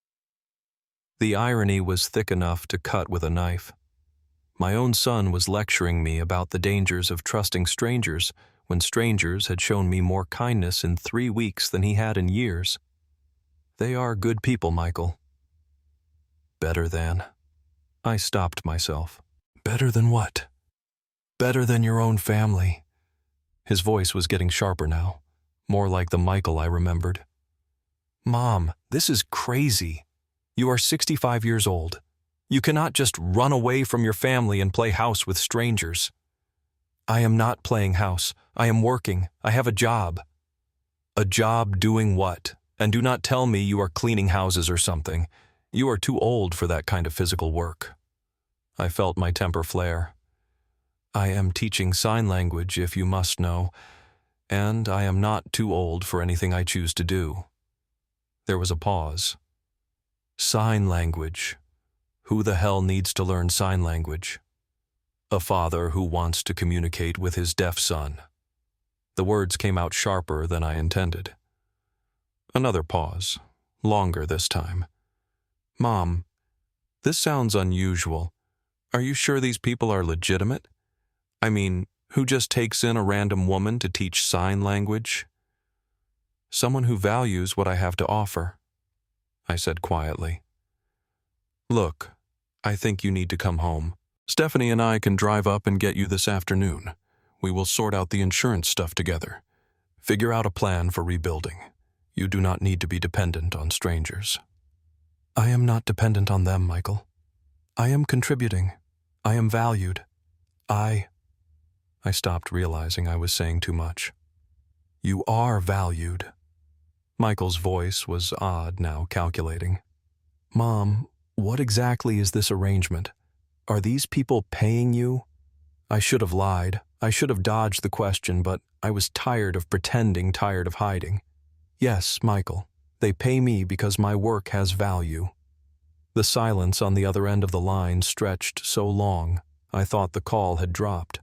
[SPEAKER 1] The irony was thick enough to cut with a knife. My own son was lecturing me about the dangers of trusting strangers when strangers had shown me more kindness in 3 weeks than he had in years. They are good people, Michael. Better than. I stopped myself. Better than what? Better than your own family. His voice was getting sharper now, more like the Michael I remembered. Mom, this is crazy. You are 65 years old. You cannot just run away from your family and play house with strangers. I am not playing house. I am working. I have a job. A job doing what? And do not tell me you are cleaning houses or something. You are too old for that kind of physical work. I felt my temper flare. I am teaching sign language, if you must know, and I am not too old for anything I choose to do. There was a pause. Sign language. Who the hell needs to learn sign language? A father who wants to communicate with his deaf son. The words came out sharper than I intended. Another pause, longer this time. Mom, this sounds unusual. Are you sure these people are legitimate? I mean, who just takes in a random woman to teach sign language? Someone who values what I have to offer, I said quietly. Look, I think you need to come home. Stephanie and I can drive up and get you this afternoon. We will sort out the insurance stuff together. Figure out a plan for rebuilding. You do not need to be dependent on strangers. I am not dependent on them, Michael. I am contributing. I am valued. I stopped, realizing I was saying too much. You are valued. Michael's voice was odd now, calculating. Mom, what exactly is this arrangement? Are these people paying you? I should have lied. I should have dodged the question, but I was tired of pretending, tired of hiding. Yes, Michael, they pay me because my work has value. The silence on the other end of the line stretched so long, I thought the call had dropped.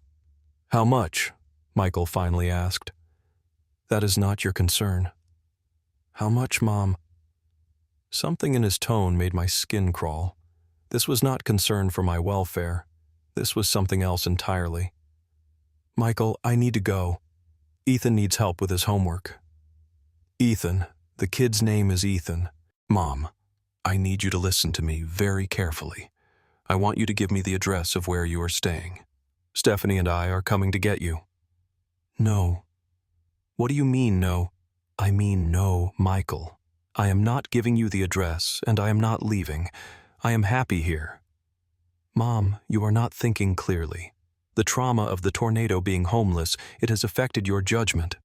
[SPEAKER 1] How much? Michael finally asked. That is not your concern. How much, Mom? Something in his tone made my skin crawl. This was not concern for my welfare. This was something else entirely. Michael, I need to go. Ethan needs help with his homework. Ethan. The kid's name is Ethan. Mom, I need you to listen to me very carefully. I want you to give me the address of where you are staying. Stephanie and I are coming to get you. No. What do you mean, no? I mean no, Michael. I am not giving you the address, and I am not leaving. I am happy here. Mom, you are not thinking clearly. The trauma of the tornado being homeless, it has affected your judgment.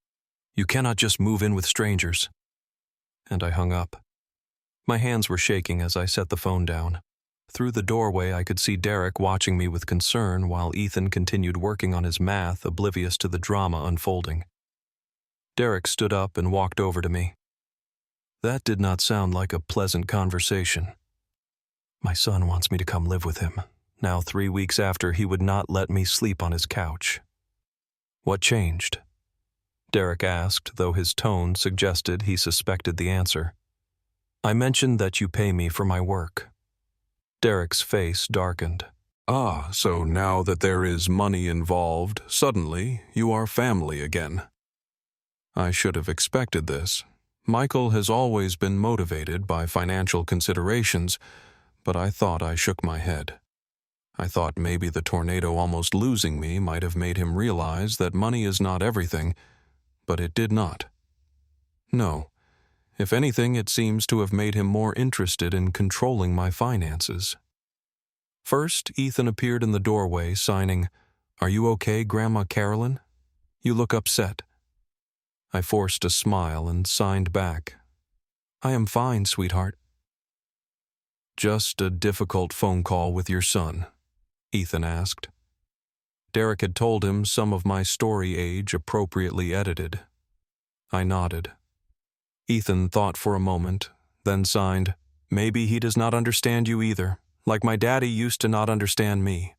[SPEAKER 1] You cannot just move in with strangers. And I hung up. My hands were shaking as I set the phone down. Through the doorway, I could see Derek watching me with concern while Ethan continued working on his math, oblivious to the drama unfolding. Derek stood up and walked over to me. That did not sound like a pleasant conversation. My son wants me to come live with him, now 3 weeks after he would not let me sleep on his couch. What changed? Derek asked, though his tone suggested he suspected the answer. I mentioned that you pay me for my work. Derek's face darkened. Ah, so now that there is money involved, suddenly you are family again. I should have expected this. Michael has always been motivated by financial considerations, but I thought I shook my head. I thought maybe the tornado almost losing me might have made him realize that money is not everything, but it did not. No. If anything, it seems to have made him more interested in controlling my finances. First, Ethan appeared in the doorway, signing, "Are you okay, Grandma Carolyn? You look upset." I forced a smile and signed back. "I am fine, sweetheart." "Just a difficult phone call with your son?" Ethan asked. Derek had told him some of my story age appropriately edited. I nodded. Ethan thought for a moment, then signed, "Maybe he does not understand you either, like my daddy used to not understand me.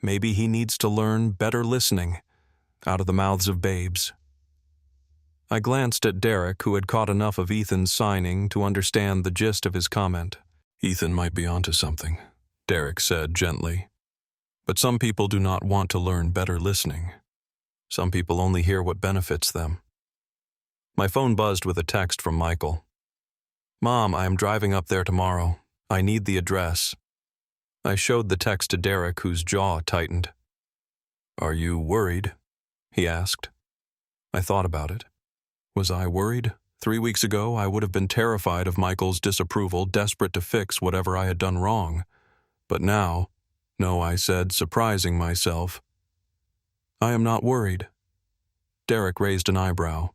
[SPEAKER 1] Maybe he needs to learn better listening, out of the mouths of babes." I glanced at Derek, who had caught enough of Ethan's signing to understand the gist of his comment. "Ethan might be onto something," Derek said gently. "But some people do not want to learn better listening. Some people only hear what benefits them." My phone buzzed with a text from Michael. "Mom, I am driving up there tomorrow. I need the address." I showed the text to Derek, whose jaw tightened. "Are you worried?" he asked. I thought about it. Was I worried? 3 weeks ago, I would have been terrified of Michael's disapproval, desperate to fix whatever I had done wrong. But now, no, I said, surprising myself. I am not worried. Derek raised an eyebrow.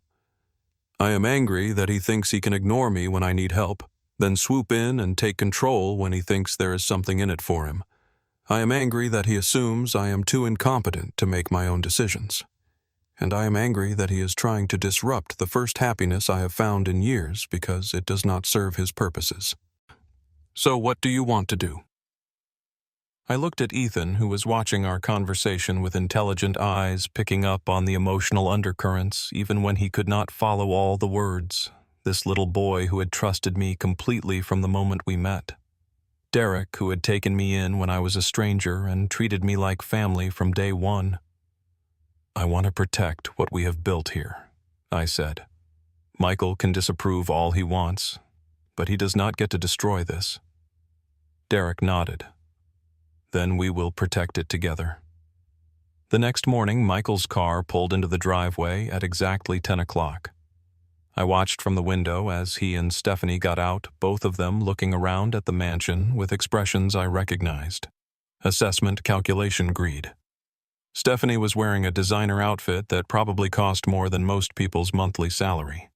[SPEAKER 1] I am angry that he thinks he can ignore me when I need help. then swoop in and take control when he thinks there is something in it for him. I am angry that he assumes I am too incompetent to make my own decisions. And I am angry that he is trying to disrupt the first happiness I have found in years because it does not serve his purposes. So what do you want to do? I looked at Ethan, who was watching our conversation with intelligent eyes, picking up on the emotional undercurrents, even when he could not follow all the words. This little boy who had trusted me completely from the moment we met. Derek, who had taken me in when I was a stranger and treated me like family from day one. I want to protect what we have built here, I said. Michael can disapprove all he wants, but he does not get to destroy this. Derek nodded. Then we will protect it together. The next morning, Michael's car pulled into the driveway at exactly 10 o'clock. I watched from the window as he and Stephanie got out, both of them looking around at the mansion with expressions I recognized. Assessment calculation greed. Stephanie was wearing a designer outfit that probably cost more than most people's monthly salary.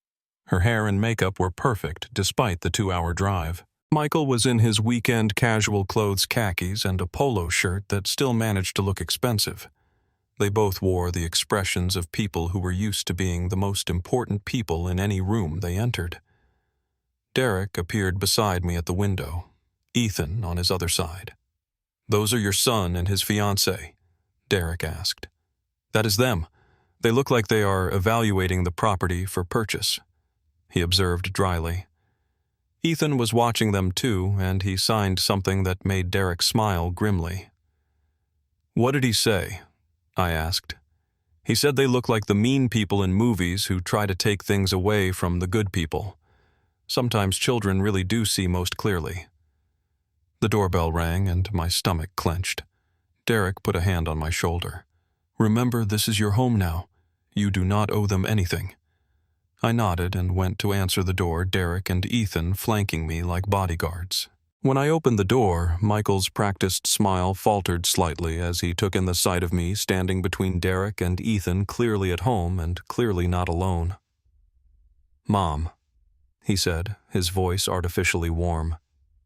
[SPEAKER 1] Her hair and makeup were perfect despite the 2-hour drive. Michael was in his weekend casual clothes khakis and a polo shirt that still managed to look expensive. They both wore the expressions of people who were used to being the most important people in any room they entered. Derek appeared beside me at the window, Ethan on his other side. "Those are your son and his fiancée?" Derek asked. "That is them. They look like they are evaluating the property for purchase," he observed dryly. Ethan was watching them too, and he signed something that made Derek smile grimly. "What did he say?" I asked. "He said they look like the mean people in movies who try to take things away from the good people. Sometimes children really do see most clearly." The doorbell rang and my stomach clenched. Derek put a hand on my shoulder. "Remember, this is your home now. You do not owe them anything." I nodded and went to answer the door, Derek and Ethan flanking me like bodyguards. When I opened the door, Michael's practiced smile faltered slightly as he took in the sight of me standing between Derek and Ethan, clearly at home and clearly not alone. "Mom," he said, his voice artificially warm.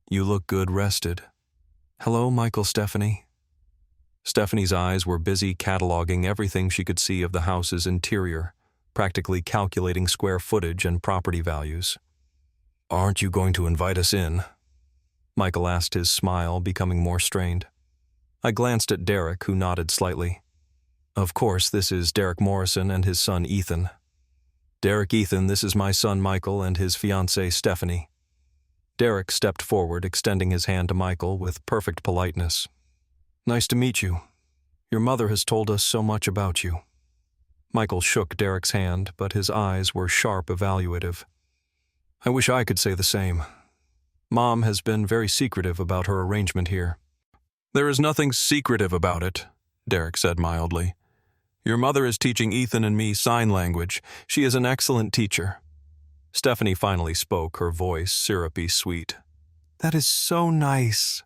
[SPEAKER 1] "You look good rested." "Hello, Michael, Stephanie." Stephanie's eyes were busy cataloging everything she could see of the house's interior, practically calculating square footage and property values. "Aren't you going to invite us in?" Michael asked, his smile becoming more strained. I glanced at Derek, who nodded slightly. "Of course, this is Derek Morrison and his son Ethan." "Derek, Ethan, this is my son Michael and his fiancée Stephanie." Derek stepped forward, extending his hand to Michael with perfect politeness. "Nice to meet you. Your mother has told us so much about you." Michael shook Derek's hand, but his eyes were sharp, evaluative. "I wish I could say the same. Mom has been very secretive about her arrangement here." "There is nothing secretive about it," Derek said mildly. "Your mother is teaching Ethan and me sign language. She is an excellent teacher." Stephanie finally spoke, her voice syrupy sweet. "That is so nice."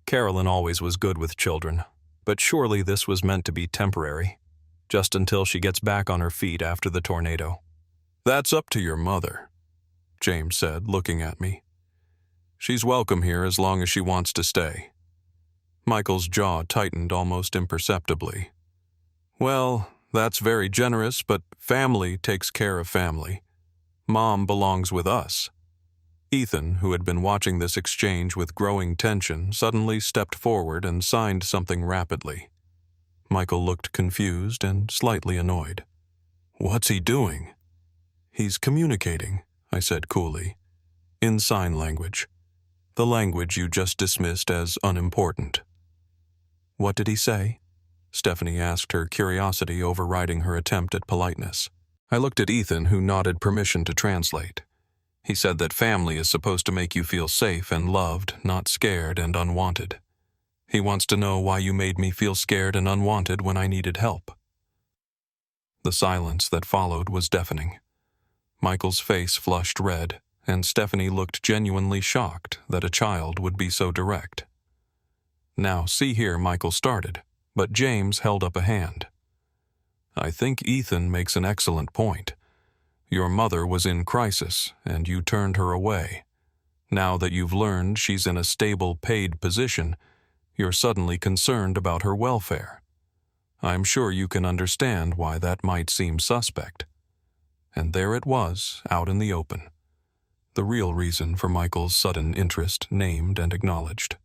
[SPEAKER 1] Carolyn always was good with children, but surely this was meant to be temporary, just until she gets back on her feet after the tornado. "That's up to your mother," James said, looking at me. "She's welcome here as long as she wants to stay." Michael's jaw tightened almost imperceptibly. "Well, that's very generous, but family takes care of family. Mom belongs with us." Ethan, who had been watching this exchange with growing tension, suddenly stepped forward and signed something rapidly. Michael looked confused and slightly annoyed. "What's he doing?" "He's communicating," I said coolly. "In sign language. The language you just dismissed as unimportant." "What did he say?" Stephanie asked, her curiosity overriding her attempt at politeness. I looked at Ethan, who nodded permission to translate. He said that family is supposed to make you feel safe and loved, not scared and unwanted. He wants to know why you made me feel scared and unwanted when I needed help. The silence that followed was deafening. Michael's face flushed red, and Stephanie looked genuinely shocked that a child would be so direct. "Now, see here," Michael started, but James held up a hand. "I think Ethan makes an excellent point. Your mother was in crisis, and you turned her away. Now that you've learned she's in a stable, paid position, you're suddenly concerned about her welfare. I'm sure you can understand why that might seem suspect. And there it was, out in the open. The real reason for Michael's sudden interest named and acknowledged.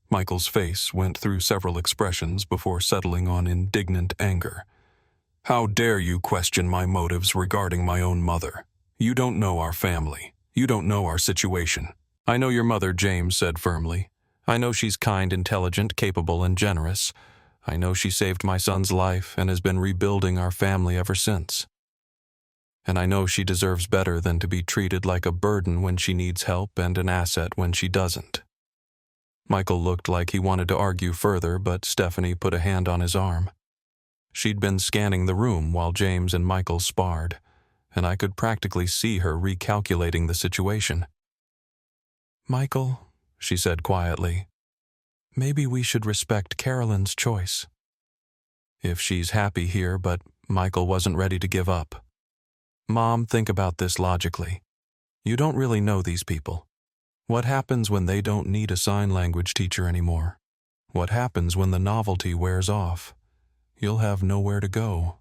[SPEAKER 1] Michael's face went through several expressions before settling on indignant anger. How dare you question my motives regarding my own mother? You don't know our family. You don't know our situation. I know your mother, James said firmly. I know she's kind, intelligent, capable, and generous. I know she saved my son's life and has been rebuilding our family ever since. And I know she deserves better than to be treated like a burden when she needs help and an asset when she doesn't. Michael looked like he wanted to argue further, but Stephanie put a hand on his arm. She'd been scanning the room while James and Michael sparred, and I could practically see her recalculating the situation. Michael, she said quietly, maybe we should respect Carolyn's choice. If she's happy here, but Michael wasn't ready to give up. Mom, think about this logically. You don't really know these people. What happens when they don't need a sign language teacher anymore? What happens when the novelty wears off? You'll have nowhere to go.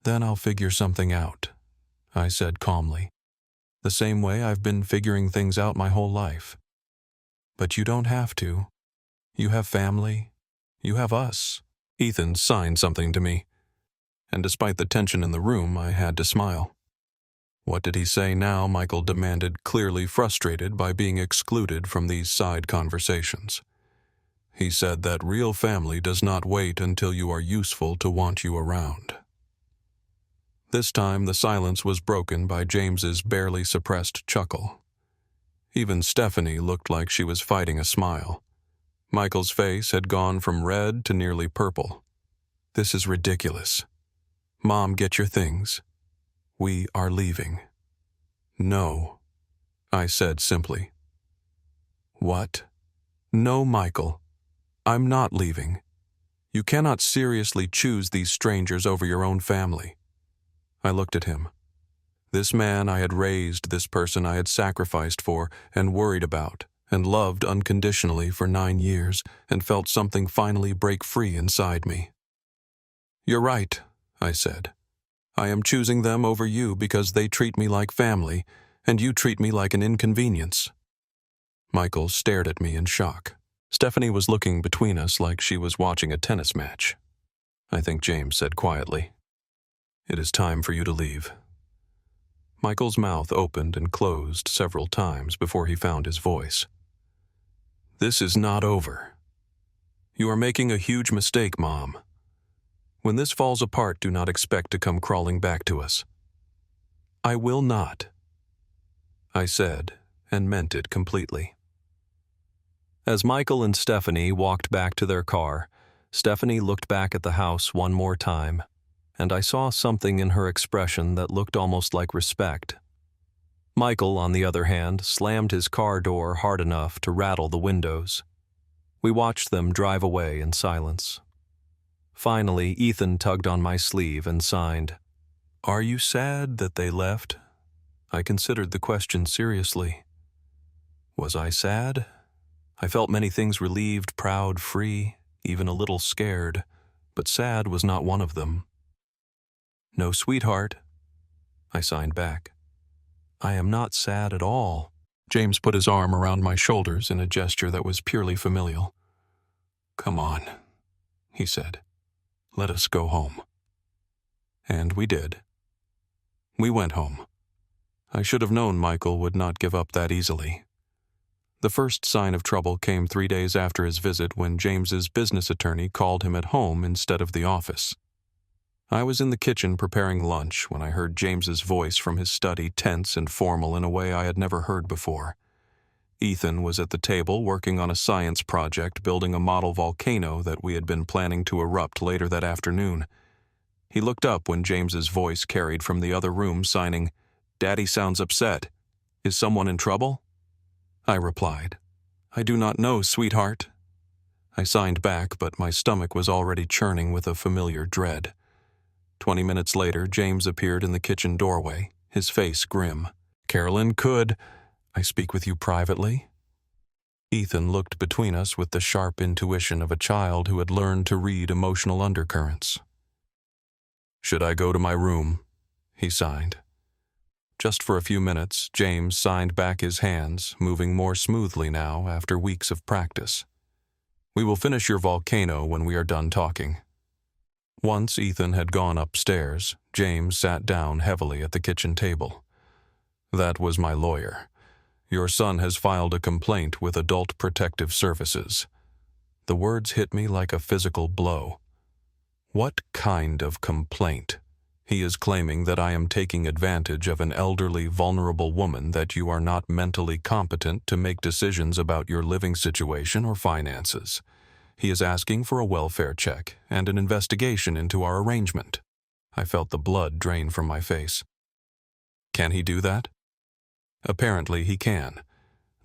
[SPEAKER 1] Then I'll figure something out, I said calmly. The same way I've been figuring things out my whole life. But you don't have to. You have family. You have us. Ethan signed something to me. And despite the tension in the room, I had to smile. What did he say now? Michael demanded, clearly frustrated by being excluded from these side conversations. He said that real family does not wait until you are useful to want you around. This time the silence was broken by James's barely suppressed chuckle. Even Stephanie looked like she was fighting a smile. Michael's face had gone from red to nearly purple. This is ridiculous. Mom, get your things. We are leaving. No, I said simply. What? No, Michael. I'm not leaving. You cannot seriously choose these strangers over your own family. I looked at him. This man I had raised, this person I had sacrificed for and worried about and loved unconditionally for 9 years, and felt something finally break free inside me. You're right, I said. I am choosing them over you because they treat me like family, and you treat me like an inconvenience. Michael stared at me in shock. Stephanie was looking between us like she was watching a tennis match. I think James said quietly, "It is time for you to leave." Michael's mouth opened and closed several times before he found his voice. This is not over. You are making a huge mistake, Mom. When this falls apart, do not expect to come crawling back to us. I will not, I said, and meant it completely. As Michael and Stephanie walked back to their car, Stephanie looked back at the house one more time, and I saw something in her expression that looked almost like respect. Michael, on the other hand, slammed his car door hard enough to rattle the windows. We watched them drive away in silence. Finally, Ethan tugged on my sleeve and signed, "Are you sad that they left?" I considered the question seriously. Was I sad? I felt many things: relieved, proud, free, even a little scared, but sad was not one of them. "No, sweetheart," I signed back. "I am not sad at all." James put his arm around my shoulders in a gesture that was purely familial. "Come on," he said. "Let us go home." And we did. We went home. I should have known Michael would not give up that easily. The first sign of trouble came 3 days after his visit, when James's business attorney called him at home instead of the office. I was in the kitchen preparing lunch when I heard James's voice from his study, tense and formal in a way I had never heard before. Ethan was at the table working on a science project building a model volcano that we had been planning to erupt later that afternoon. He looked up when James's voice carried from the other room, signing, "Daddy sounds upset. Is someone in trouble?" I replied, "I do not know, sweetheart." I signed back, but my stomach was already churning with a familiar dread. 20 minutes later, James appeared in the kitchen doorway, his face grim. "Carolyn, could..." I speak with you privately?" Ethan looked between us with the sharp intuition of a child who had learned to read emotional undercurrents. "Should I go to my room?" he signed. Just for a few minutes, James signed back his hands, moving more smoothly now after weeks of practice. "We will finish your volcano when we are done talking." Once Ethan had gone upstairs, James sat down heavily at the kitchen table. "That was my lawyer. Your son has filed a complaint with Adult Protective Services." The words hit me like a physical blow. What kind of complaint? He is claiming that I am taking advantage of an elderly, vulnerable woman, that you are not mentally competent to make decisions about your living situation or finances. He is asking for a welfare check and an investigation into our arrangement. I felt the blood drain from my face. Can he do that? Apparently he can.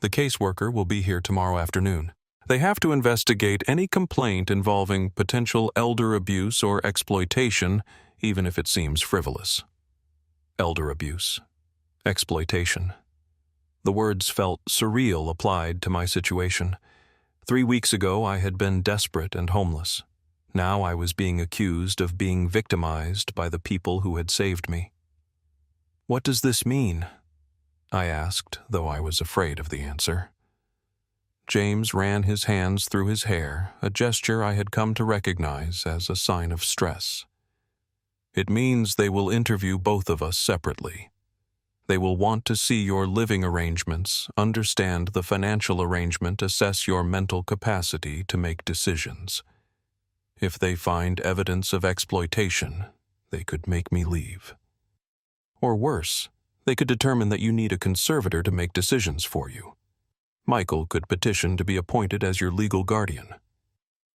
[SPEAKER 1] The caseworker will be here tomorrow afternoon. They have to investigate any complaint involving potential elder abuse or exploitation, even if it seems frivolous. Elder abuse. Exploitation. The words felt surreal applied to my situation. 3 weeks ago I had been desperate and homeless. Now I was being accused of being victimized by the people who had saved me. "What does this mean?" I asked, though I was afraid of the answer. James ran his hands through his hair, a gesture I had come to recognize as a sign of stress. "It means they will interview both of us separately. They will want to see your living arrangements, understand the financial arrangement, assess your mental capacity to make decisions. If they find evidence of exploitation, they could make me leave. Or worse, they could determine that you need a conservator to make decisions for you. Michael could petition to be appointed as your legal guardian."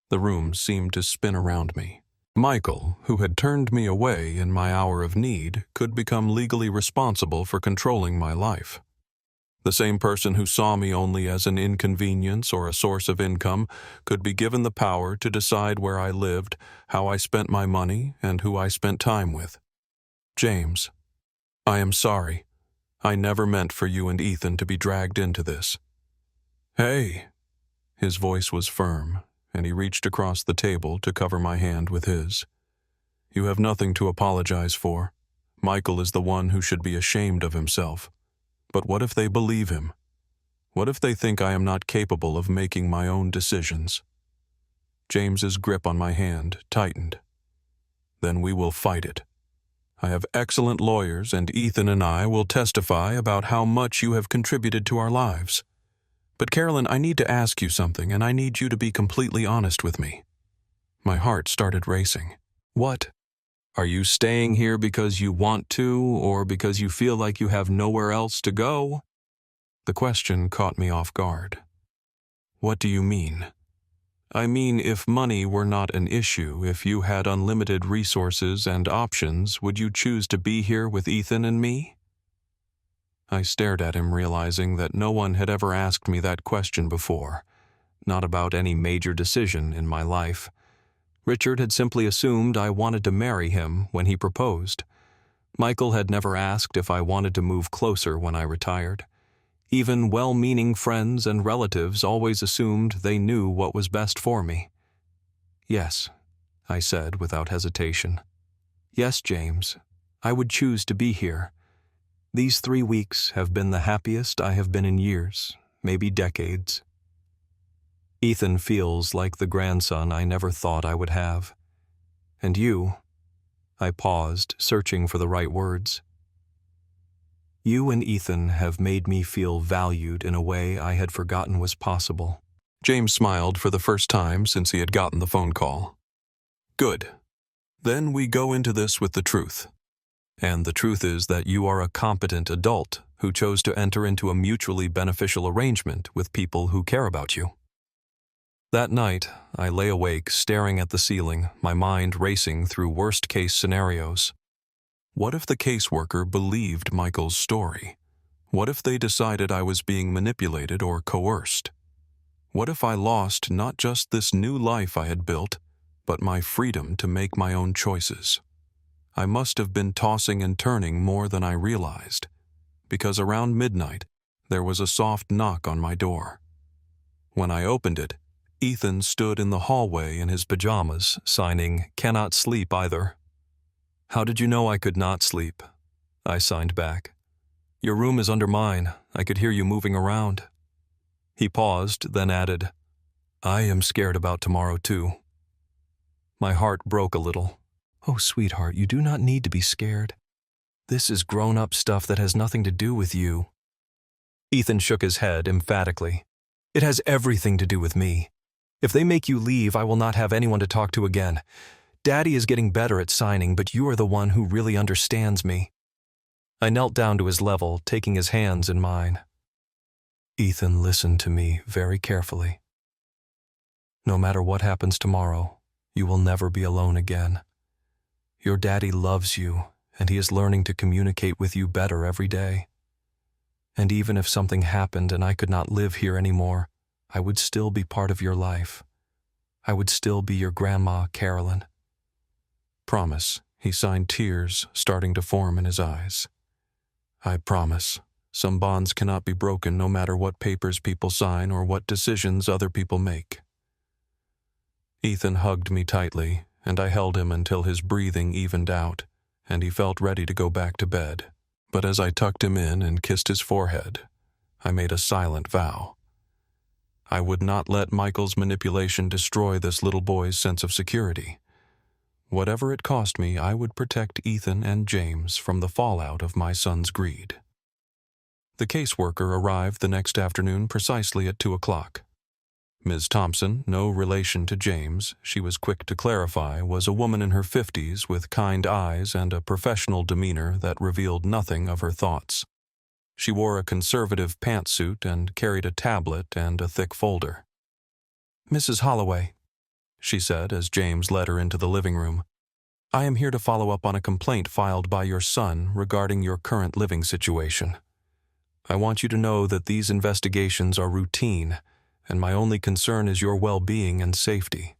[SPEAKER 1] The room seemed to spin around me. Michael, who had turned me away in my hour of need, could become legally responsible for controlling my life. The same person who saw me only as an inconvenience or a source of income could be given the power to decide where I lived, how I spent my money, and who I spent time with. "James, I am sorry. I never meant for you and Ethan to be dragged into this." "Hey." His voice was firm, and he reached across the table to cover my hand with his. "You have nothing to apologize for. Michael is the one who should be ashamed of himself. But what if they believe him? What if they think I am not capable of making my own decisions?" James's grip on my hand tightened. "Then we will fight it. I have excellent lawyers, and Ethan and I will testify about how much you have contributed to our lives. But Carolyn, I need to ask you something, and I need you to be completely honest with me." My heart started racing. "What? Are you staying here because you want to, or because you feel like you have nowhere else to go?" The question caught me off guard. "What do you mean?" "I mean, if money were not an issue, if you had unlimited resources and options, would you choose to be here with Ethan and me?" I stared at him, realizing that no one had ever asked me that question before, not about any major decision in my life. Richard had simply assumed I wanted to marry him when he proposed. Michael had never asked if I wanted to move closer when I retired. Even well-meaning friends and relatives always assumed they knew what was best for me. "Yes," I said without hesitation. "Yes, James, I would choose to be here. These 3 weeks have been the happiest I have been in years, maybe decades. Ethan feels like the grandson I never thought I would have. And you," I paused, searching for the right words. "You and Ethan have made me feel valued in a way I had forgotten was possible." James smiled for the first time since he had gotten the phone call. "Good. Then we go into this with the truth. And the truth is that you are a competent adult who chose to enter into a mutually beneficial arrangement with people who care about you." That night, I lay awake staring at the ceiling, my mind racing through worst-case scenarios. What if the caseworker believed Michael's story? What if they decided I was being manipulated or coerced? What if I lost not just this new life I had built, but my freedom to make my own choices? I must have been tossing and turning more than I realized, because around midnight, There was a soft knock on my door. When I opened it, Ethan stood in the hallway in his pajamas, signing, "Cannot sleep either." "How did you know I could not sleep?" I signed back. "Your room is under mine. I could hear you moving around." He paused, then added, "I am scared about tomorrow too." My heart broke a little. "Oh, sweetheart, you do not need to be scared. This is grown-up stuff that has nothing to do with you." Ethan shook his head emphatically. "It has everything to do with me. If they make you leave, I will not have anyone to talk to again. Daddy is getting better at signing, but you are the one who really understands me." I knelt down to his level, taking his hands in mine. "Ethan, listen to me very carefully. No matter what happens tomorrow, you will never be alone again. Your daddy loves you, and he is learning to communicate with you better every day. And even if something happened and I could not live here anymore, I would still be part of your life. I would still be your grandma, Carolyn." "Promise," he signed, tears starting to form in his eyes. "I promise. Some bonds cannot be broken no matter what papers people sign or what decisions other people make." Ethan hugged me tightly, and I held him until his breathing evened out, and he felt ready to go back to bed. But as I tucked him in and kissed his forehead, I made a silent vow. I would not let Michael's manipulation destroy this little boy's sense of security. Whatever it cost me, I would protect Ethan and James from the fallout of my son's greed. The caseworker arrived the next afternoon precisely at 2 o'clock. Ms. Thompson, no relation to James, she was quick to clarify, was a woman in her 50s with kind eyes and a professional demeanor that revealed nothing of her thoughts. She wore a conservative pantsuit and carried a tablet and a thick folder. "Mrs. Holloway," she said as James led her into the living room, "I am here to follow up on a complaint filed by your son regarding your current living situation. I want you to know that these investigations are routine, and my only concern is your well-being and safety."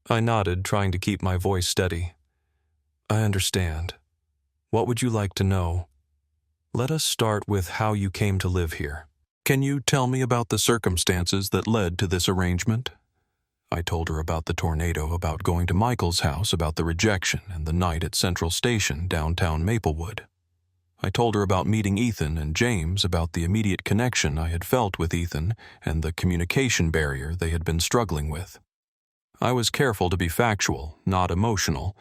[SPEAKER 1] I nodded, trying to keep my voice steady. "I understand. What would you like to know? Let us start with how you came to live here. Can you tell me about the circumstances that led to this arrangement?" I told her about the tornado, about going to Michael's house, about the rejection, and the night at Central Station, downtown Maplewood. I told her about meeting Ethan and James, about the immediate connection I had felt with Ethan and the communication barrier they had been struggling with. I was careful to be factual, not emotional,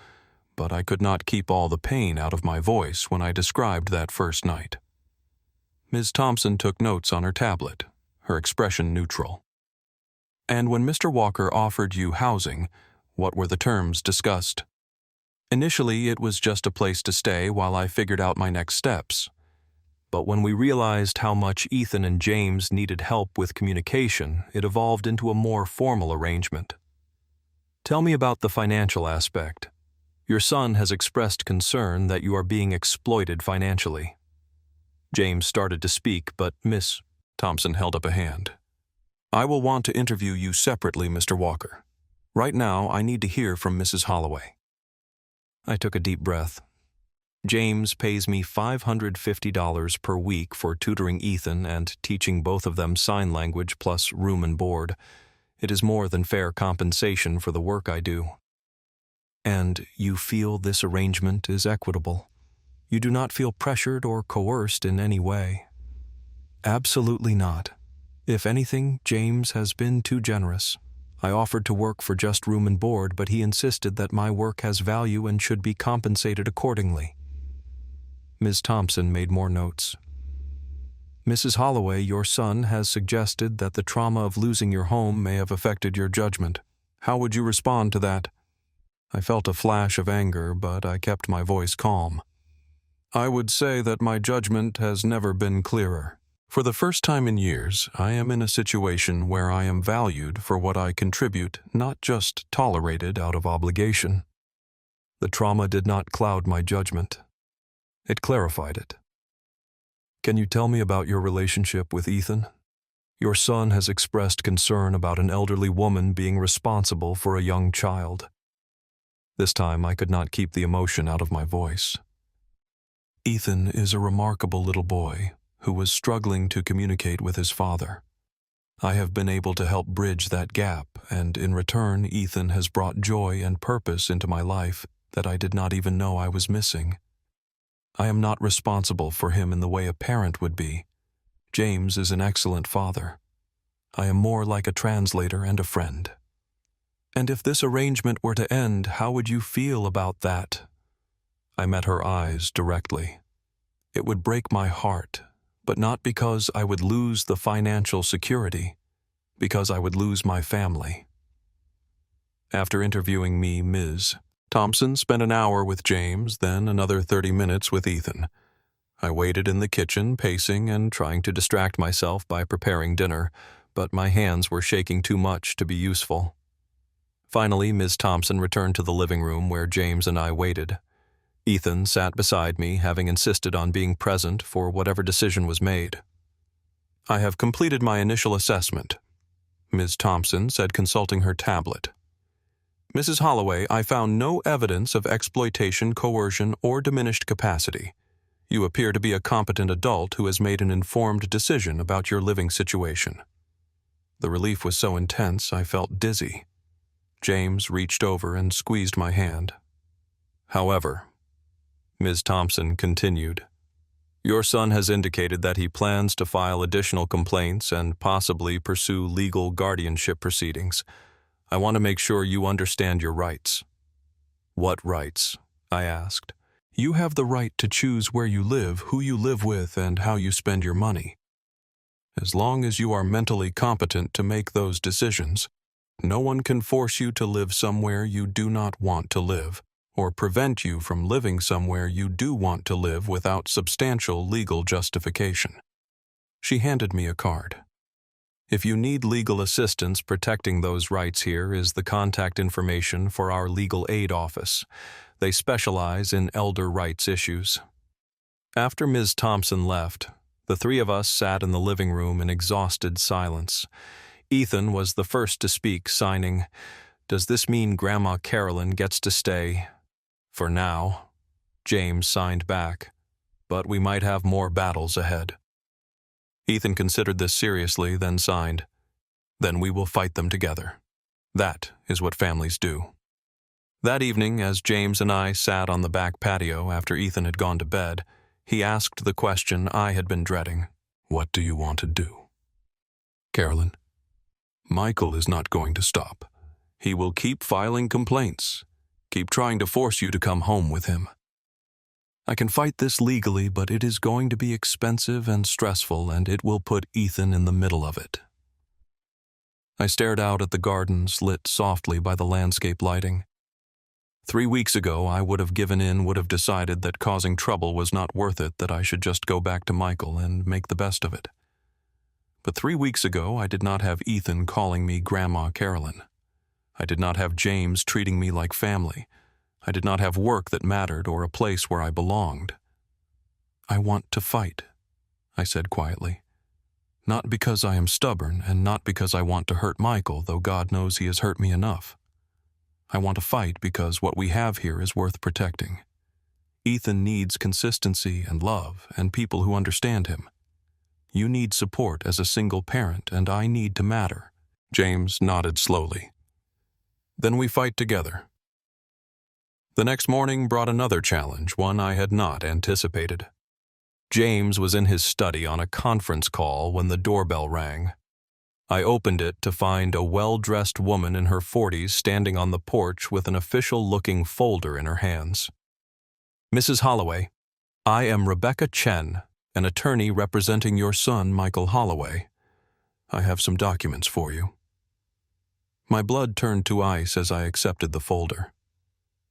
[SPEAKER 1] but I could not keep all the pain out of my voice when I described that first night. Ms. Thompson took notes on her tablet, her expression neutral. "And when Mr. Walker offered you housing, what were the terms discussed?" "Initially, it was just a place to stay while I figured out my next steps. But when we realized how much Ethan and James needed help with communication, it evolved into a more formal arrangement." "Tell me about the financial aspect. Your son has expressed concern that you are being exploited financially." James started to speak, but Miss Thompson held up a hand. "I will want to interview you separately, Mr. Walker. Right now, I need to hear from Mrs. Holloway." I took a deep breath. "James pays me $550 per week for tutoring Ethan and teaching both of them sign language plus room and board. It is more than fair compensation for the work I do." "And you feel this arrangement is equitable? You do not feel pressured or coerced in any way?" "Absolutely not. If anything, James has been too generous. I offered to work for just room and board, but he insisted that my work has value and should be compensated accordingly." Ms. Thompson made more notes. "Mrs. Holloway, your son has suggested that the trauma of losing your home may have affected your judgment. How would you respond to that?" I felt a flash of anger, but I kept my voice calm. "I would say that my judgment has never been clearer. For the first time in years, I am in a situation where I am valued for what I contribute, not just tolerated out of obligation." The trauma did not cloud my judgment. It clarified it. "Can you tell me about your relationship with Ethan? Your son has expressed concern about an elderly woman being responsible for a young child." This time I could not keep the emotion out of my voice. "Ethan is a remarkable little boy who was struggling to communicate with his father. I have been able to help bridge that gap, and in return, Ethan has brought joy and purpose into my life that I did not even know I was missing. I am not responsible for him in the way a parent would be. James is an excellent father. I am more like a translator and a friend. And if this arrangement were to end, how would you feel about that? I met her eyes directly. It would break my heart, but not because I would lose the financial security, because I would lose my family. After interviewing me, Ms. Thompson spent an hour with James, then another 30 minutes with Ethan. I waited in the kitchen, pacing and trying to distract myself by preparing dinner, but my hands were shaking too much to be useful. Finally, Ms. Thompson returned to the living room where James and I waited. Ethan sat beside me, having insisted on being present for whatever decision was made. "I have completed my initial assessment," Ms. Thompson said, consulting her tablet. "Mrs. Holloway, I found no evidence of exploitation, coercion, or diminished capacity. You appear to be a competent adult who has made an informed decision about your living situation." The relief was so intense I felt dizzy. James reached over and squeezed my hand. "However," Ms. Thompson continued, "your son has indicated that he plans to file additional complaints and possibly pursue legal guardianship proceedings. I want to make sure you understand your rights." "What rights?" I asked. "You have the right to choose where you live, who you live with, and how you spend your money. As long as you are mentally competent to make those decisions, no one can force you to live somewhere you do not want to live, or prevent you from living somewhere you do want to live without substantial legal justification." She handed me a card. "If you need legal assistance protecting those rights, here is the contact information for our legal aid office. They specialize in elder rights issues." After Ms. Thompson left, the three of us sat in the living room in exhausted silence. Ethan was the first to speak, signing, "Does this mean Grandma Carolyn gets to stay?" "For now," James signed back, "but we might have more battles ahead." Ethan considered this seriously, then signed, "Then we will fight them together. That is what families do." That evening, as James and I sat on the back patio after Ethan had gone to bed, he asked the question I had been dreading. "What do you want to do?" "Carolyn, Michael is not going to stop. He will keep filing complaints, keep trying to force you to come home with him. I can fight this legally, but it is going to be expensive and stressful, and it will put Ethan in the middle of it." I stared out at the gardens lit softly by the landscape lighting. 3 weeks ago, I would have given in, would have decided that causing trouble was not worth it, that I should just go back to Michael and make the best of it. But 3 weeks ago, I did not have Ethan calling me Grandma Carolyn. I did not have James treating me like family. I did not have work that mattered or a place where I belonged. "I want to fight," I said quietly. "Not because I am stubborn and not because I want to hurt Michael, though God knows he has hurt me enough. I want to fight because what we have here is worth protecting. Ethan needs consistency and love and people who understand him. You need support as a single parent, and I need to matter." James nodded slowly. "Then we fight together." The next morning brought another challenge, one I had not anticipated. James was in his study on a conference call when the doorbell rang. I opened it to find a well-dressed woman in her 40s standing on the porch with an official-looking folder in her hands. "Mrs. Holloway, I am Rebecca Chen, an attorney representing your son, Michael Holloway. I have some documents for you." My blood turned to ice as I accepted the folder.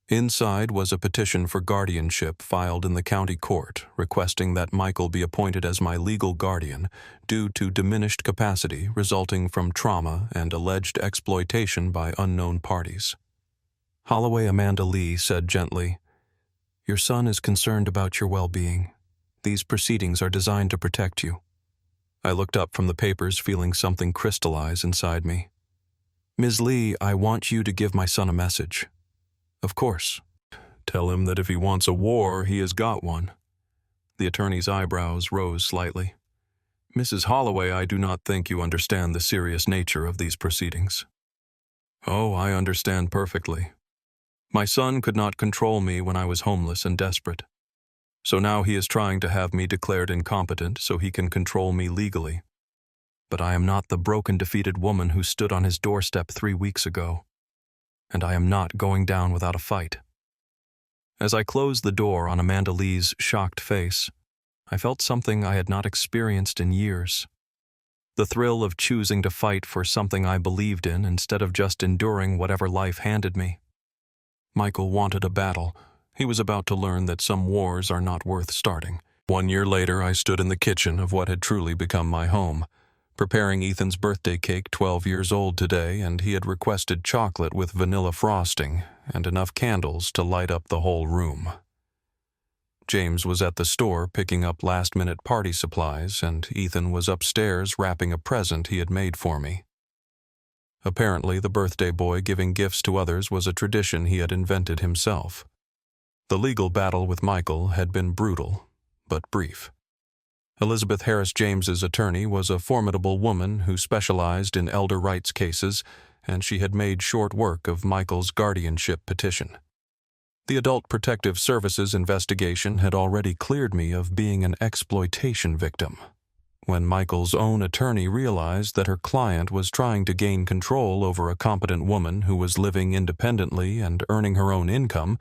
[SPEAKER 1] Inside was a petition for guardianship filed in the county court requesting that Michael be appointed as my legal guardian due to diminished capacity resulting from trauma and alleged exploitation by unknown parties. Holloway Amanda Lee said gently, "Your son is concerned about your well-being. These proceedings are designed to protect you." I looked up from the papers feeling something crystallize inside me. "Ms. Lee, I want you to give my son a message." "Of course. Tell him that if he wants a war, he has got one." The attorney's eyebrows rose slightly. Mrs. Holloway, I do not think you understand the serious nature of these proceedings. Oh, I understand perfectly. My son could not control me when I was homeless and desperate. So now he is trying to have me declared incompetent so he can control me legally. But I am not the broken, defeated woman who stood on his doorstep 3 weeks ago. And I am not going down without a fight. As I closed the door on Amanda Lee's shocked face, I felt something I had not experienced in years. The thrill of choosing to fight for something I believed in instead of just enduring whatever life handed me. Michael wanted a battle. He was about to learn that some wars are not worth starting. 1 year later, I stood in the kitchen of what had truly become my home, preparing Ethan's birthday cake, 12 years old today, and he had requested chocolate with vanilla frosting and enough candles to light up the whole room. James was at the store picking up last-minute party supplies, and Ethan was upstairs wrapping a present he had made for me. Apparently, the birthday boy giving gifts to others was a tradition he had invented himself. The legal battle with Michael had been brutal, but brief. Elizabeth Harris James's attorney was a formidable woman who specialized in elder rights cases, and she had made short work of Michael's guardianship petition. The Adult Protective Services investigation had already cleared me of being an exploitation victim. When Michael's own attorney realized that her client was trying to gain control over a competent woman who was living independently and earning her own income,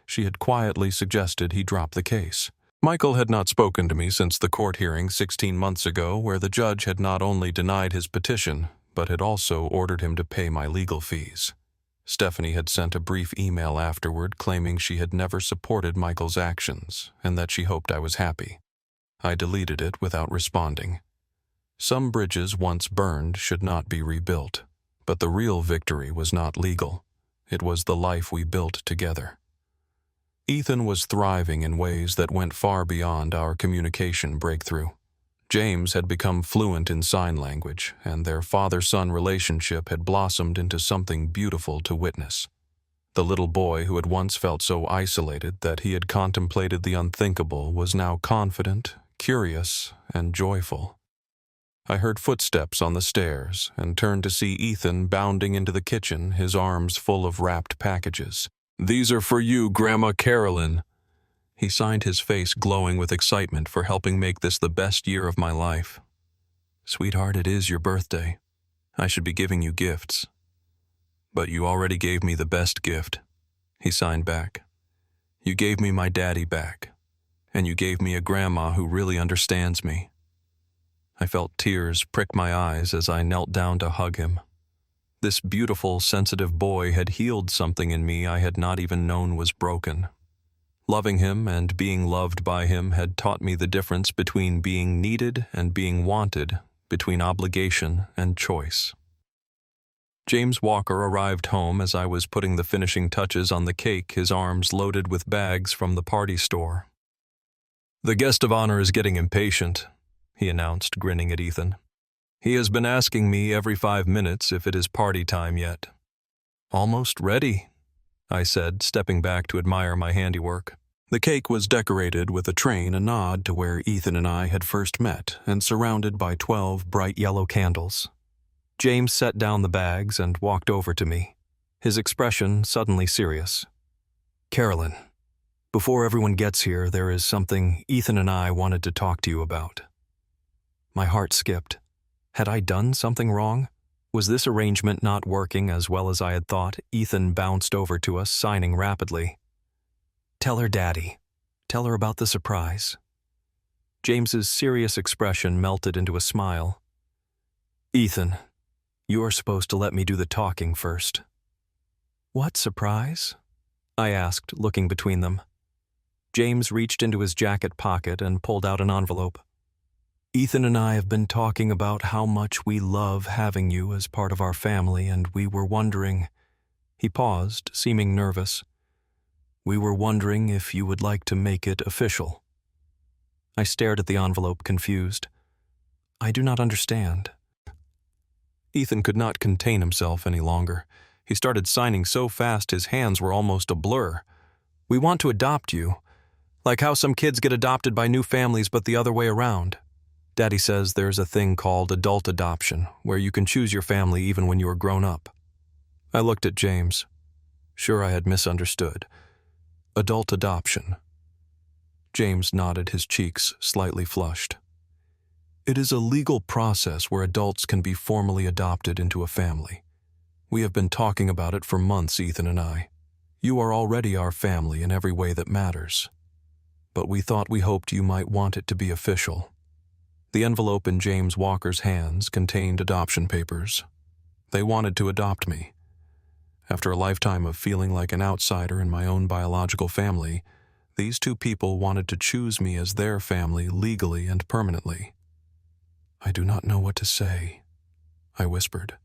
[SPEAKER 1] she had quietly suggested he drop the case. Michael had not spoken to me since the court hearing 16 months ago, where the judge had not only denied his petition, but had also ordered him to pay my legal fees. Stephanie had sent a brief email afterward claiming she had never supported Michael's actions and that she hoped I was happy. I deleted it without responding. Some bridges once burned should not be rebuilt, but the real victory was not legal. It was the life we built together. Ethan was thriving in ways that went far beyond our communication breakthrough. James had become fluent in sign language, and their father-son relationship had blossomed into something beautiful to witness. The little boy who had once felt so isolated that he had contemplated the unthinkable was now confident, curious, and joyful. I heard footsteps on the stairs and turned to see Ethan bounding into the kitchen, his arms full of wrapped packages. "These are for you, Grandma Carolyn." He signed, his face glowing with excitement for helping make this the best year of my life. "Sweetheart, it is your birthday. I should be giving you gifts. But you already gave me the best gift," he signed back. "You gave me my daddy back, and you gave me a grandma who really understands me." I felt tears prick my eyes as I knelt down to hug him. This beautiful, sensitive boy had healed something in me I had not even known was broken. Loving him and being loved by him had taught me the difference between being needed and being wanted, between obligation and choice. James Walker arrived home as I was putting the finishing touches on the cake, his arms loaded with bags from the party store. "The guest of honor is getting impatient," he announced, grinning at Ethan. "He has been asking me every 5 minutes if it is party time yet." "Almost ready," I said, stepping back to admire my handiwork. The cake was decorated with a train, a nod to where Ethan and I had first met, and surrounded by 12 bright yellow candles. James set down the bags and walked over to me, his expression suddenly serious. "Carolyn, before everyone gets here, there is something Ethan and I wanted to talk to you about." My heart skipped. Had I done something wrong? Was this arrangement not working as well as I had thought? Ethan bounced over to us, signing rapidly. "Tell her, Daddy. Tell her about the surprise." James's serious expression melted into a smile. "Ethan, you are supposed to let me do the talking first." "What surprise?" I asked, looking between them. James reached into his jacket pocket and pulled out an envelope. "Ethan and I have been talking about how much we love having you as part of our family, and we were wondering—" He paused, seeming nervous. "We were wondering if you would like to make it official." I stared at the envelope, confused. "I do not understand." Ethan could not contain himself any longer. He started signing so fast his hands were almost a blur. "We want to adopt you, like how some kids get adopted by new families but the other way around." Daddy says there's a thing called adult adoption, where you can choose your family even when you are grown up. I looked at James. Sure, I had misunderstood. Adult adoption. James nodded, his cheeks slightly flushed. It is a legal process where adults can be formally adopted into a family. We have been talking about it for months, Ethan and I. You are already our family in every way that matters. But we hoped you might want it to be official. The envelope in James Walker's hands contained adoption papers. They wanted to adopt me. After a lifetime of feeling like an outsider in my own biological family, these two people wanted to choose me as their family legally and permanently. I do not know what to say, I whispered.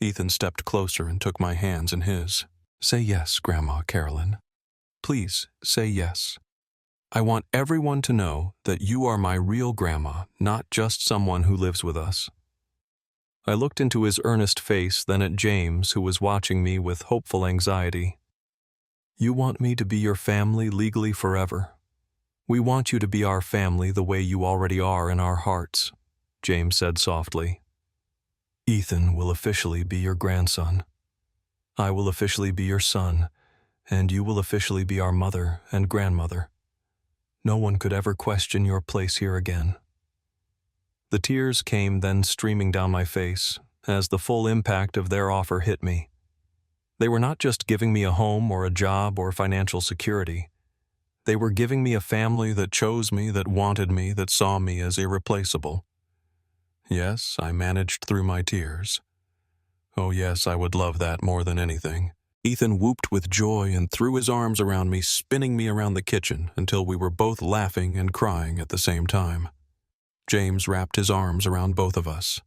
[SPEAKER 1] Ethan stepped closer and took my hands in his. Say yes, Grandma Carolyn. Please, say yes. I want everyone to know that you are my real grandma, not just someone who lives with us. I looked into his earnest face, then at James, who was watching me with hopeful anxiety. You want me to be your family legally forever. We want you to be our family the way you already are in our hearts, James said softly. Ethan will officially be your grandson. I will officially be your son, and you will officially be our mother and grandmother. No one could ever question your place here again. The tears came then streaming down my face as the full impact of their offer hit me. They were not just giving me a home or a job or financial security. They were giving me a family that chose me, that wanted me, that saw me as irreplaceable. Yes, I managed through my tears. Oh yes, I would love that more than anything. Ethan whooped with joy and threw his arms around me, spinning me around the kitchen until we were both laughing and crying at the same time. James wrapped his arms around both of us,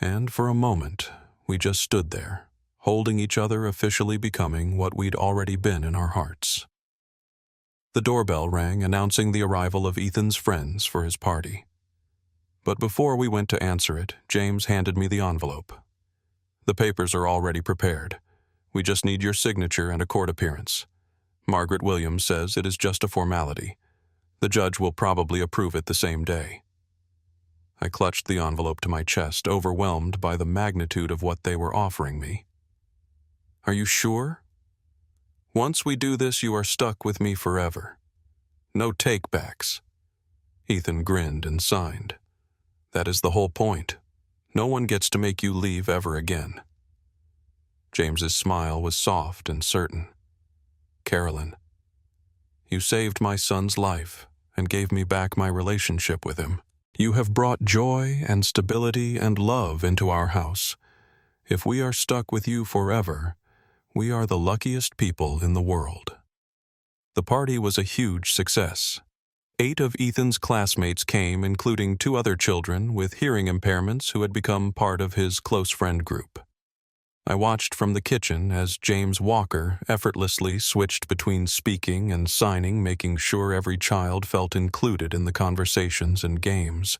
[SPEAKER 1] and for a moment, we just stood there, holding each other, officially becoming what we'd already been in our hearts. The doorbell rang, announcing the arrival of Ethan's friends for his party. But before we went to answer it, James handed me the envelope. The papers are already prepared. We just need your signature and a court appearance. Margaret Williams says it is just a formality. The judge will probably approve it the same day. I clutched the envelope to my chest, overwhelmed by the magnitude of what they were offering me. Are you sure? Once we do this, you are stuck with me forever. No take-backs. Ethan grinned and signed. That is the whole point. No one gets to make you leave ever again. James's smile was soft and certain. Carolyn, you saved my son's life and gave me back my relationship with him. You have brought joy and stability and love into our house. If we are stuck with you forever, we are the luckiest people in the world. The party was a huge success. 8 of Ethan's classmates came, including 2 other children with hearing impairments who had become part of his close friend group. I watched from the kitchen as James Walker effortlessly switched between speaking and signing, making sure every child felt included in the conversations and games.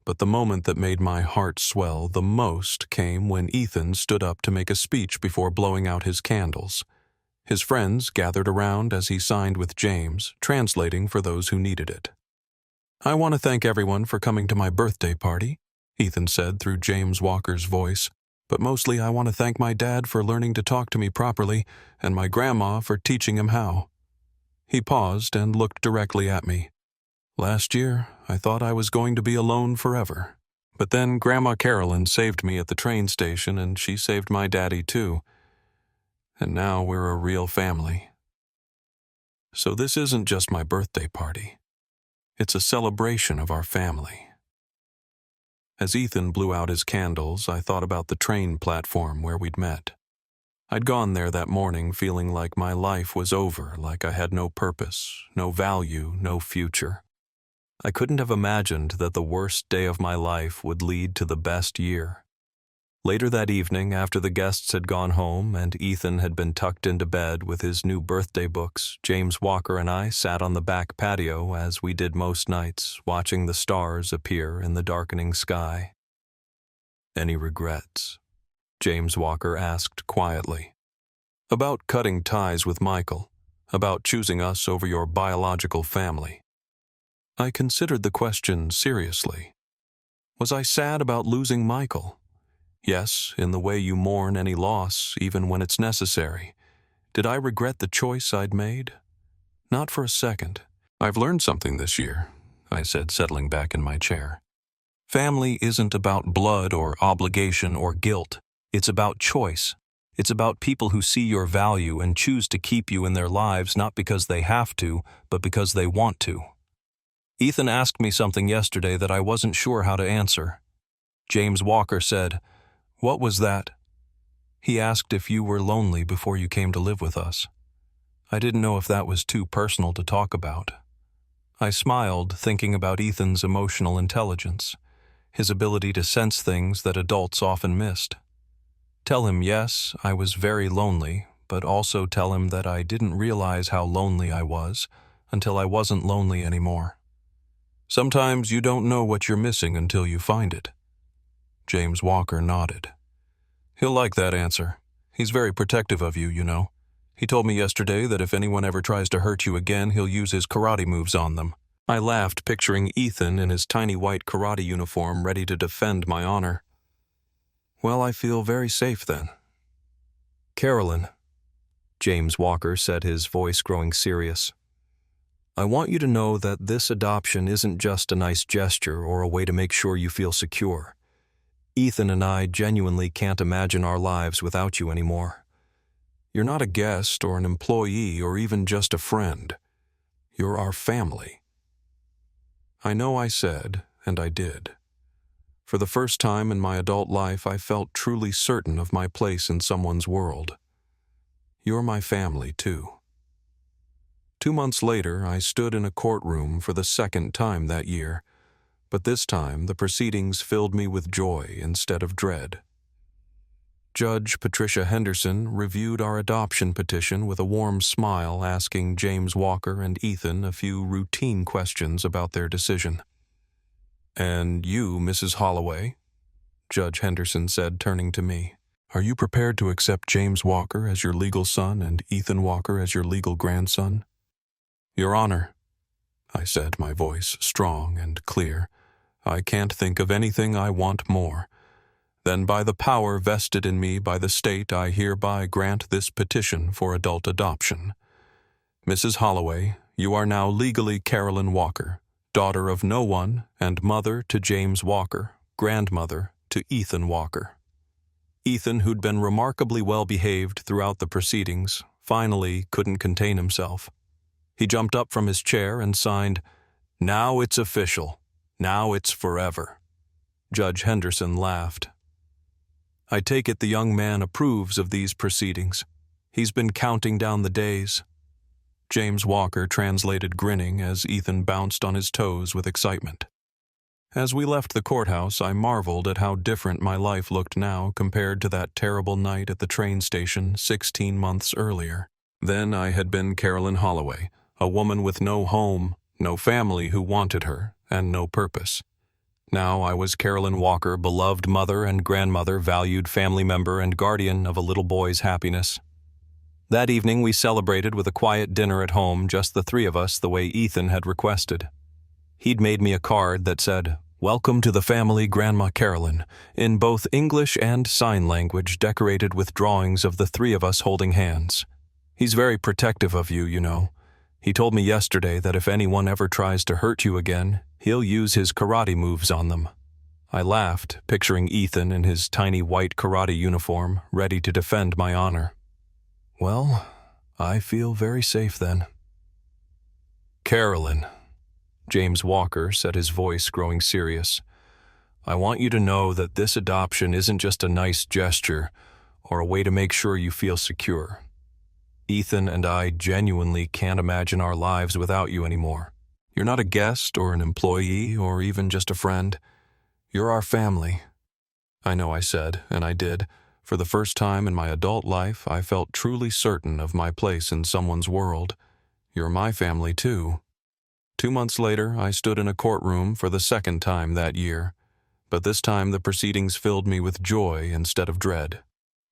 [SPEAKER 1] But the moment that made my heart swell the most came when Ethan stood up to make a speech before blowing out his candles. His friends gathered around as he signed with James, translating for those who needed it. I want to thank everyone for coming to my birthday party, Ethan said through James Walker's voice. But mostly I want to thank my dad for learning to talk to me properly and my grandma for teaching him how. He paused and looked directly at me. Last year, I thought I was going to be alone forever. But then Grandma Carolyn saved me at the train station, and she saved my daddy too. And now we're a real family. So this isn't just my birthday party. It's a celebration of our family. As Ethan blew out his candles, I thought about the train platform where we'd met. I'd gone there that morning feeling like my life was over, like I had no purpose, no value, no future. I couldn't have imagined that the worst day of my life would lead to the best year. Later that evening, after the guests had gone home and Ethan had been tucked into bed with his new birthday books, James Walker and I sat on the back patio as we did most nights, watching the stars appear in the darkening sky. Any regrets? James Walker asked quietly. About cutting ties with Michael, about choosing us over your biological family. I considered the question seriously. Was I sad about losing Michael? Yes, in the way you mourn any loss, even when it's necessary. Did I regret the choice I'd made? Not for a second. I've learned something this year, I said, settling back in my chair. Family isn't about blood or obligation or guilt. It's about choice. It's about people who see your value and choose to keep you in their lives not because they have to, but because they want to. Ethan asked me something yesterday that I wasn't sure how to answer. James Walker said, "What was that?" He asked if you were lonely before you came to live with us. I didn't know if that was too personal to talk about. I smiled, thinking about Ethan's emotional intelligence, his ability to sense things that adults often missed. Tell him, yes, I was very lonely, but also tell him that I didn't realize how lonely I was until I wasn't lonely anymore. Sometimes you don't know what you're missing until you find it. James Walker nodded. He'll like that answer. He's very protective of you, you know. He told me yesterday that if anyone ever tries to hurt you again, he'll use his karate moves on them. I laughed, picturing Ethan in his tiny white karate uniform ready to defend my honor. Well, I feel very safe then. Carolyn, James Walker said, his voice growing serious. I want you to know that this adoption isn't just a nice gesture or a way to make sure you feel secure. Ethan and I genuinely can't imagine our lives without you anymore. You're not a guest or an employee or even just a friend. You're our family. I know I said, and I did. For the first time in my adult life, I felt truly certain of my place in someone's world. You're my family, too. 2 months later, I stood in a courtroom for the second time that year, but this time the proceedings filled me with joy instead of dread. Judge Patricia Henderson reviewed our adoption petition with a warm smile, asking James Walker and Ethan a few routine questions about their decision. And you, Mrs. Holloway, Judge Henderson said, turning to me, are you prepared to accept James Walker as your legal son and Ethan Walker as your legal grandson? Your Honor, I said, my voice strong and clear, I can't think of anything I want more. Then by the power vested in me by the state, I hereby grant this petition for adult adoption. Mrs. Holloway, you are now legally Carolyn Walker, daughter of no one and mother to James Walker, grandmother to Ethan Walker. Ethan, who'd been remarkably well behaved throughout the proceedings, finally couldn't contain himself. He jumped up from his chair and signed, "Now it's official. Now it's forever." Judge Henderson laughed. I take it the young man approves of these proceedings. He's been counting down the days. James Walker translated, grinning as Ethan bounced on his toes with excitement. As we left the courthouse, I marveled at how different my life looked now compared to that terrible night at the train station 16 months earlier. Then I had been Carolyn Holloway, a woman with no home, no family who wanted her, and no purpose. Now I was Carolyn Walker, beloved mother and grandmother, valued family member and guardian of a little boy's happiness. That evening we celebrated with a quiet dinner at home, just the three of us, the way Ethan had requested. He'd made me a card that said, "Welcome to the family, Grandma Carolyn," in both English and sign language, decorated with drawings of the three of us holding hands. He's very protective of you, you know. He told me yesterday that if anyone ever tries to hurt you again, he'll use his karate moves on them. I laughed, picturing Ethan in his tiny white karate uniform, ready to defend my honor. Well, I feel very safe then. Carolyn, James Walker said, his voice growing serious, I want you to know that this adoption isn't just a nice gesture or a way to make sure you feel secure. Ethan and I genuinely can't imagine our lives without you anymore. You're not a guest or an employee or even just a friend. You're our family. I know I said, and I did. For the first time in my adult life, I felt truly certain of my place in someone's world. You're my family, too. 2 months later, I stood in a courtroom for the second time that year, but this time the proceedings filled me with joy instead of dread.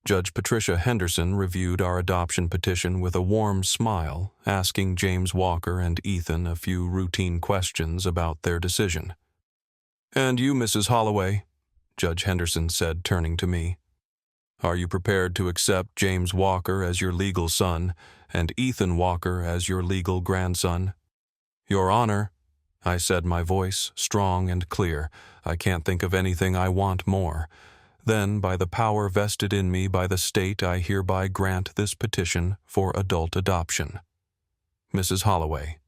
[SPEAKER 1] Judge Patricia Henderson reviewed our adoption petition with a warm smile, asking James Walker and Ethan a few routine questions about their decision. "And you, Mrs. Holloway," Judge Henderson said, turning to me. "Are you prepared to accept James Walker as your legal son and Ethan Walker as your legal grandson?" "Your Honor," I said, my voice strong and clear. "I can't think of anything I want more. Then, by the power vested in me by the state, I hereby grant this petition for adult adoption. Mrs. Holloway,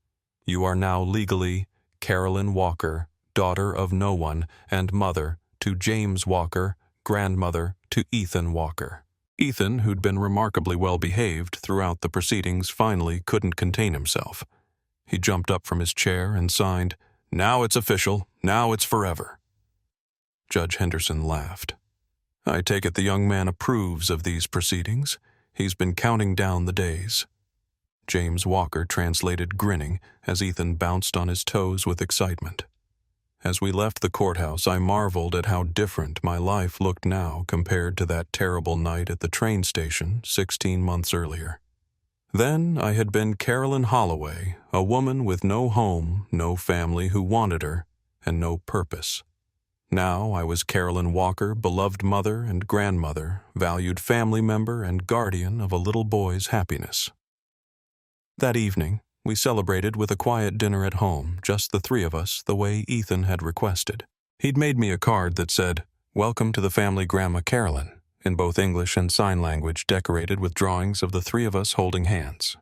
[SPEAKER 1] you are now legally Carolyn Walker, daughter of no one and mother to James Walker, grandmother to Ethan Walker." Ethan, who'd been remarkably well behaved throughout the proceedings, finally couldn't contain himself. He jumped up from his chair and signed, "Now it's official. Now it's forever." Judge Henderson laughed. "I take it the young man approves of these proceedings. He's been counting down the days." James Walker translated, grinning, as Ethan bounced on his toes with excitement. As we left the courthouse, I marveled at how different my life looked now compared to that terrible night at the train station 16 months earlier. Then I had been Carolyn Holloway, a woman with no home, no family who wanted her, and no purpose. Now I was Carolyn Walker, beloved mother and grandmother, valued family member and guardian of a little boy's happiness. That evening, we celebrated with a quiet dinner at home, just the three of us, the way Ethan had requested. He'd made me a card that said, "Welcome to the family, Grandma Carolyn," in both English and sign language, decorated with drawings of the three of us holding hands.